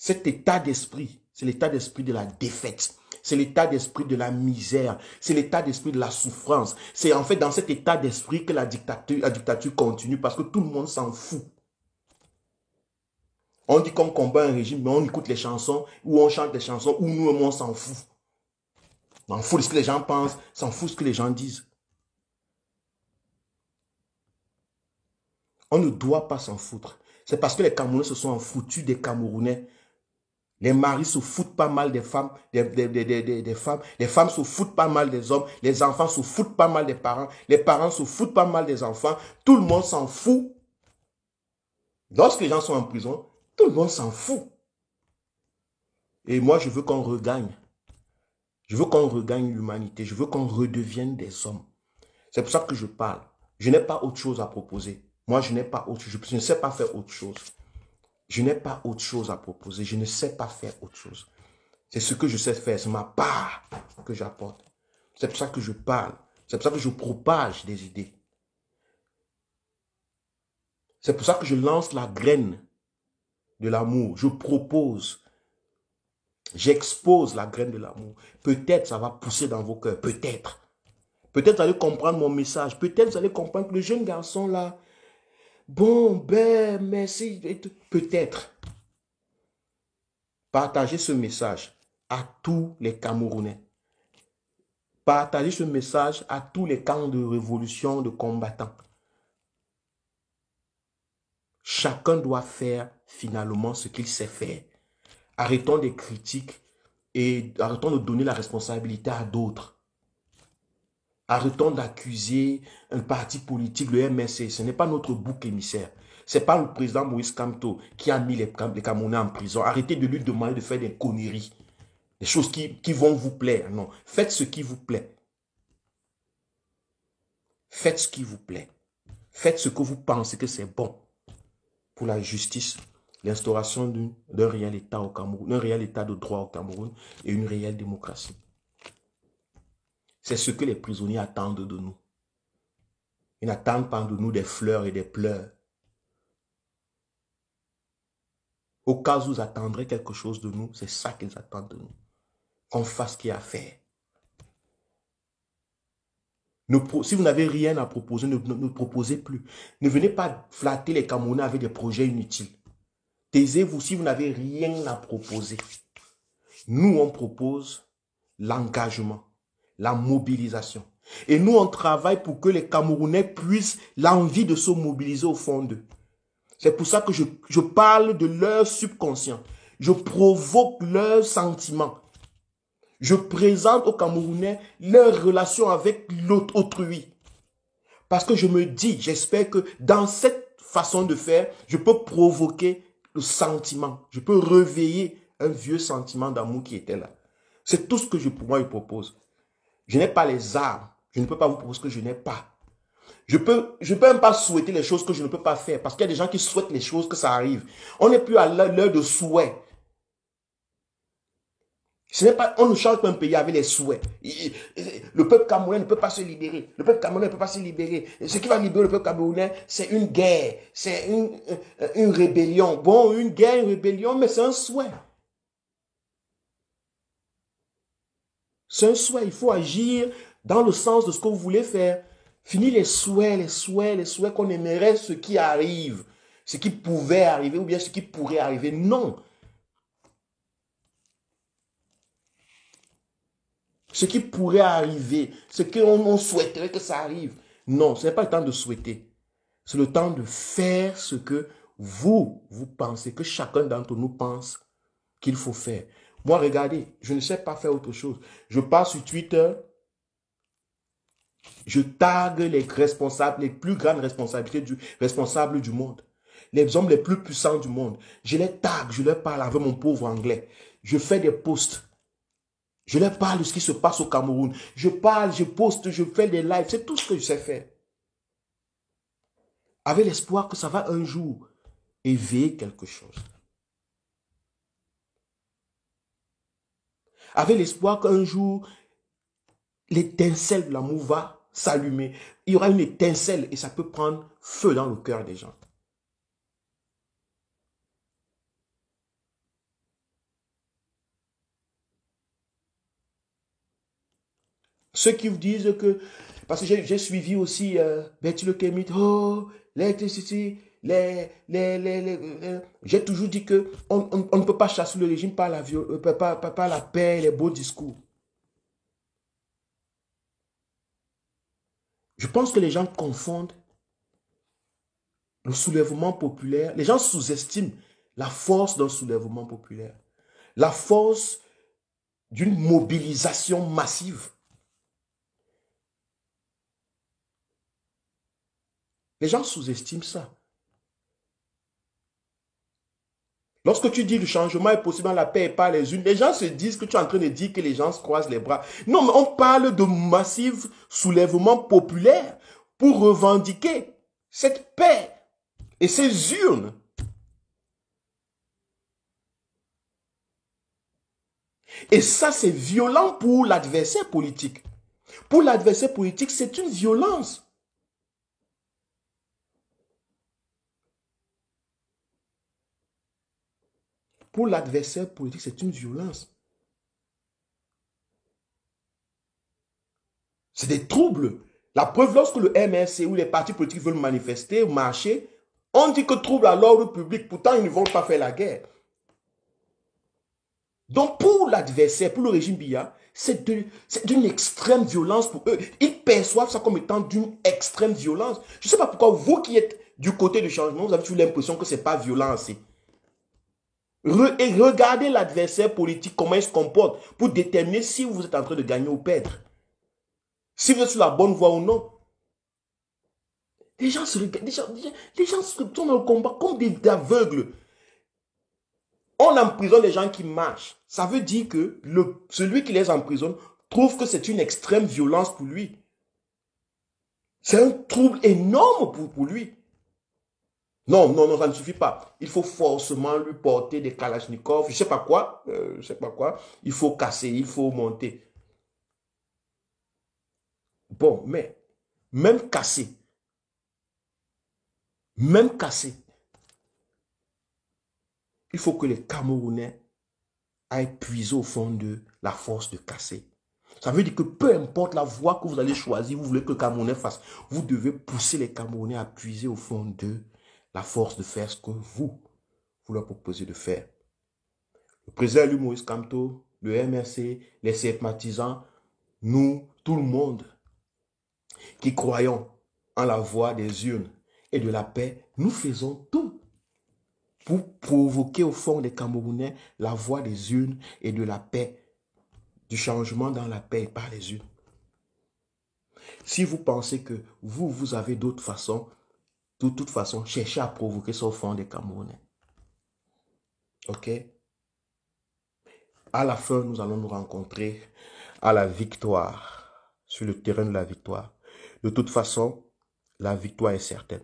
Cet état d'esprit, c'est l'état d'esprit de la défaite. C'est l'état d'esprit de la misère. C'est l'état d'esprit de la souffrance. C'est en fait dans cet état d'esprit que la dictature continue parce que tout le monde s'en fout. On dit qu'on combat un régime, mais on écoute les chansons ou on chante les chansons où nous, on s'en fout. On s'en fout de ce que les gens pensent, on s'en fout de ce que les gens disent. On ne doit pas s'en foutre. C'est parce que les Camerounais se sont foutus des Camerounais. Les maris se foutent pas mal des femmes, des femmes. Les femmes se foutent pas mal des hommes. Les enfants se foutent pas mal des parents. Les parents se foutent pas mal des enfants. Tout le monde s'en fout. Lorsque les gens sont en prison, tout le monde s'en fout. Et moi, je veux qu'on regagne. Je veux qu'on regagne l'humanité. Je veux qu'on redevienne des hommes. C'est pour ça que je parle. Je n'ai pas autre chose à proposer. Moi, je n'ai pas autre chose. Je ne sais pas faire autre chose. Je n'ai pas autre chose à proposer. Je ne sais pas faire autre chose. C'est ce que je sais faire. C'est ma part que j'apporte. C'est pour ça que je parle. C'est pour ça que je propage des idées. C'est pour ça que je lance la graine de l'amour. Je propose. J'expose la graine de l'amour. Peut-être ça va pousser dans vos cœurs. Peut-être. Peut-être vous allez comprendre mon message. Peut-être vous allez comprendre que le jeune garçon là, bon, ben, merci. Peut-être. Partagez ce message à tous les Camerounais. Partagez ce message à tous les camps de révolution, de combattants. Chacun doit faire finalement ce qu'il sait faire. Arrêtons des critiques et arrêtons de donner la responsabilité à d'autres. Arrêtons d'accuser un parti politique, le MSC. Ce n'est pas notre bouc émissaire. Ce n'est pas le président Moïse Kamto qui a mis les Camerounais en prison. Arrêtez de lui demander de faire des conneries. Des choses qui vont vous plaire. Non, faites ce qui vous plaît. Faites ce qui vous plaît. Faites ce que vous pensez que c'est bon pour la justice, l'instauration d'un réel État au Cameroun, d'un réel État de droit au Cameroun et une réelle démocratie. C'est ce que les prisonniers attendent de nous. Ils n'attendent pas de nous des fleurs et des pleurs. Au cas où ils attendraient quelque chose de nous, c'est ça qu'ils attendent de nous. Qu'on fasse ce qu'il y a à faire. Si vous n'avez rien à proposer, ne proposez plus. Ne venez pas flatter les Camerounais avec des projets inutiles. Taisez-vous si vous n'avez rien à proposer. Nous, on propose l'engagement, la mobilisation. Et nous, on travaille pour que les Camerounais puissent l'envie de se mobiliser au fond d'eux. C'est pour ça que je parle de leur subconscient. Je provoque leurs sentiments. Je présente aux Camerounais leur relation avec l'autre autrui. Parce que je me dis, j'espère que dans cette façon de faire, je peux provoquer le sentiment. Je peux réveiller un vieux sentiment d'amour qui était là. C'est tout ce que pour moi, je propose. Je n'ai pas les armes. Je ne peux pas vous proposer ce que je n'ai pas. Je peux même pas souhaiter les choses que je ne peux pas faire. Parce qu'il y a des gens qui souhaitent les choses que ça arrive. On n'est plus à l'heure de souhait. On ne change pas un pays avec les souhaits. Le peuple camerounais ne peut pas se libérer. Le peuple camerounais ne peut pas se libérer. Ce qui va libérer le peuple camerounais, c'est une guerre. C'est une rébellion. Bon, une guerre, une rébellion, mais c'est un souhait. C'est un souhait. Il faut agir dans le sens de ce que vous voulez faire. Fini les souhaits, les souhaits qu'on aimerait ce qui arrive. Ce qui pouvait arriver ou bien ce qui pourrait arriver. Non. Ce qui pourrait arriver, ce qu'on souhaiterait que ça arrive. Non, ce n'est pas le temps de souhaiter. C'est le temps de faire ce que vous pensez, que chacun d'entre nous pense qu'il faut faire. Moi, regardez, je ne sais pas faire autre chose. Je pars sur Twitter, je tague les responsables, les plus grandes responsabilités responsables du monde. Les hommes les plus puissants du monde. Je les tague, je leur parle avec mon pauvre anglais. Je fais des posts. Je leur parle de ce qui se passe au Cameroun. Je parle, je poste, je fais des lives. C'est tout ce que je sais faire. Avec l'espoir que ça va un jour éveiller quelque chose. Avec l'espoir qu'un jour, l'étincelle de l'amour va s'allumer. Il y aura une étincelle et ça peut prendre feu dans le cœur des gens. Ceux qui vous disent que, parce que j'ai suivi aussi Betty Le Kemit, oh, l'électricité, j'ai toujours dit que on ne peut pas chasser le régime par la paix et les beaux discours. Je pense que les gens confondent le soulèvement populaire. Les gens sous-estiment la force d'un soulèvement populaire. La force d'une mobilisation massive. Les gens sous-estiment ça. Lorsque tu dis le changement est possible dans la paix et pas les unes, les gens se disent que tu es en train de dire que les gens se croisent les bras. Non, mais on parle de massif soulèvement populaire pour revendiquer cette paix et ces urnes. Et ça, c'est violent pour l'adversaire politique. Pour l'adversaire politique, c'est une violence. Pour l'adversaire politique, c'est une violence. C'est des troubles. La preuve, lorsque le MRC ou les partis politiques veulent manifester ou marcher, on dit que trouble à l'ordre public. Pourtant, ils ne vont pas faire la guerre. Donc, pour l'adversaire, pour le régime Biya, c'est d'une extrême violence pour eux. Ils perçoivent ça comme étant d'une extrême violence. Je ne sais pas pourquoi vous qui êtes du côté du changement, vous avez toujours l'impression que ce n'est pas violent assez. Et regardez l'adversaire politique, comment il se comporte, pour déterminer si vous êtes en train de gagner ou perdre. Si vous êtes sur la bonne voie ou non. Les gens sont dans le combat comme des aveugles. On emprisonne les gens qui marchent. Ça veut dire que celui qui les emprisonne trouve que c'est une extrême violence pour lui. C'est un trouble énorme pour lui. Non, non, non, ça ne suffit pas. Il faut forcément lui porter des kalachnikovs, je ne sais pas quoi, Il faut casser, il faut monter. Bon, mais même cassé, il faut que les Camerounais aillent puiser au fond de la force de casser. Ça veut dire que peu importe la voie que vous allez choisir, vous voulez que le Camerounais fasse, vous devez pousser les Camerounais à puiser au fond d'eux la force de faire ce que vous leur proposez de faire. Le président Moïse Kamto, le MRC, les sympathisants, nous, tout le monde qui croyons en la voie des urnes et de la paix, nous faisons tout pour provoquer au fond des Camerounais la voie des urnes et de la paix, du changement dans la paix et par les urnes. Si vous pensez que vous avez d'autres façons, de toute façon, cherchez à provoquer ça au fond des Camerounais. Ok? À la fin, nous allons nous rencontrer à la victoire, sur le terrain de la victoire. De toute façon, la victoire est certaine.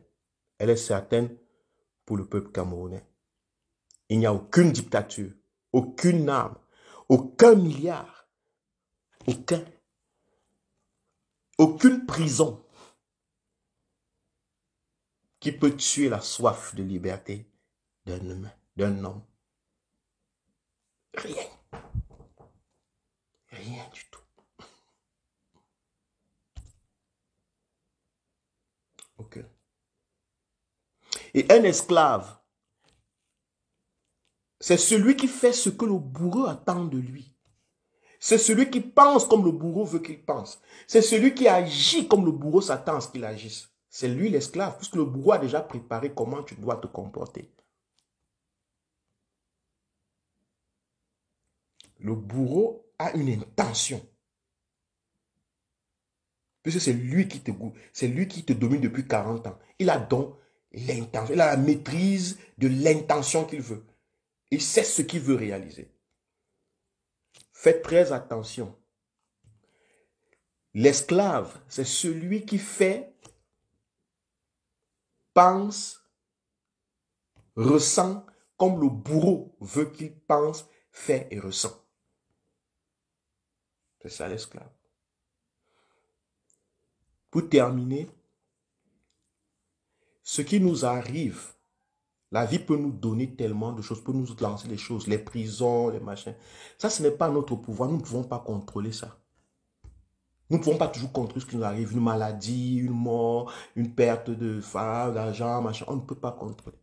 Elle est certaine pour le peuple camerounais. Il n'y a aucune dictature, aucune arme, aucun milliard, aucune prison qui peut tuer la soif de liberté d'un homme. Rien. Rien du tout. Ok. Et un esclave, c'est celui qui fait ce que le bourreau attend de lui. C'est celui qui pense comme le bourreau veut qu'il pense. C'est celui qui agit comme le bourreau s'attend à ce qu'il agisse. C'est lui l'esclave, puisque le bourreau a déjà préparé comment tu dois te comporter. Le bourreau a une intention. Puisque c'est lui qui te domine depuis 40 ans. Il a donc l'intention, il a la maîtrise de l'intention qu'il veut. Il sait ce qu'il veut réaliser. Faites très attention. L'esclave, c'est celui qui fait, pense, ressent comme le bourreau veut qu'il pense, fait et ressent. C'est ça l'esclave. Pour terminer, ce qui nous arrive, la vie peut nous donner tellement de choses, peut nous lancer des choses, les prisons, les machins. Ça, ce n'est pas notre pouvoir, nous ne pouvons pas contrôler ça. Nous ne pouvons pas toujours contrôler ce qui nous arrive, une maladie, une mort, une perte de femme, d'argent, machin. On ne peut pas contrôler.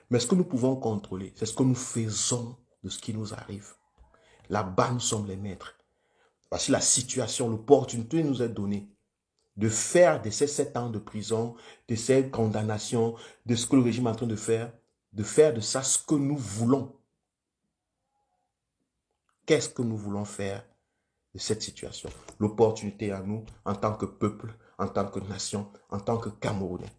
Mais ce que nous pouvons contrôler, c'est ce que nous faisons de ce qui nous arrive. Là-bas, nous sommes les maîtres. Voici la situation, l'opportunité nous est donnée de faire de ces 7 ans de prison, de ces condamnations, de ce que le régime est en train de faire de ça ce que nous voulons. Qu'est-ce que nous voulons faire de cette situation? L'opportunité à nous, en tant que peuple, en tant que nation, en tant que Camerounais.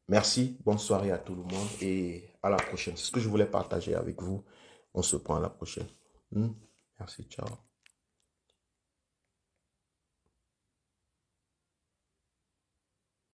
Merci, bonne soirée à tout le monde et à la prochaine. C'est ce que je voulais partager avec vous. On se prend à la prochaine. Merci, ciao.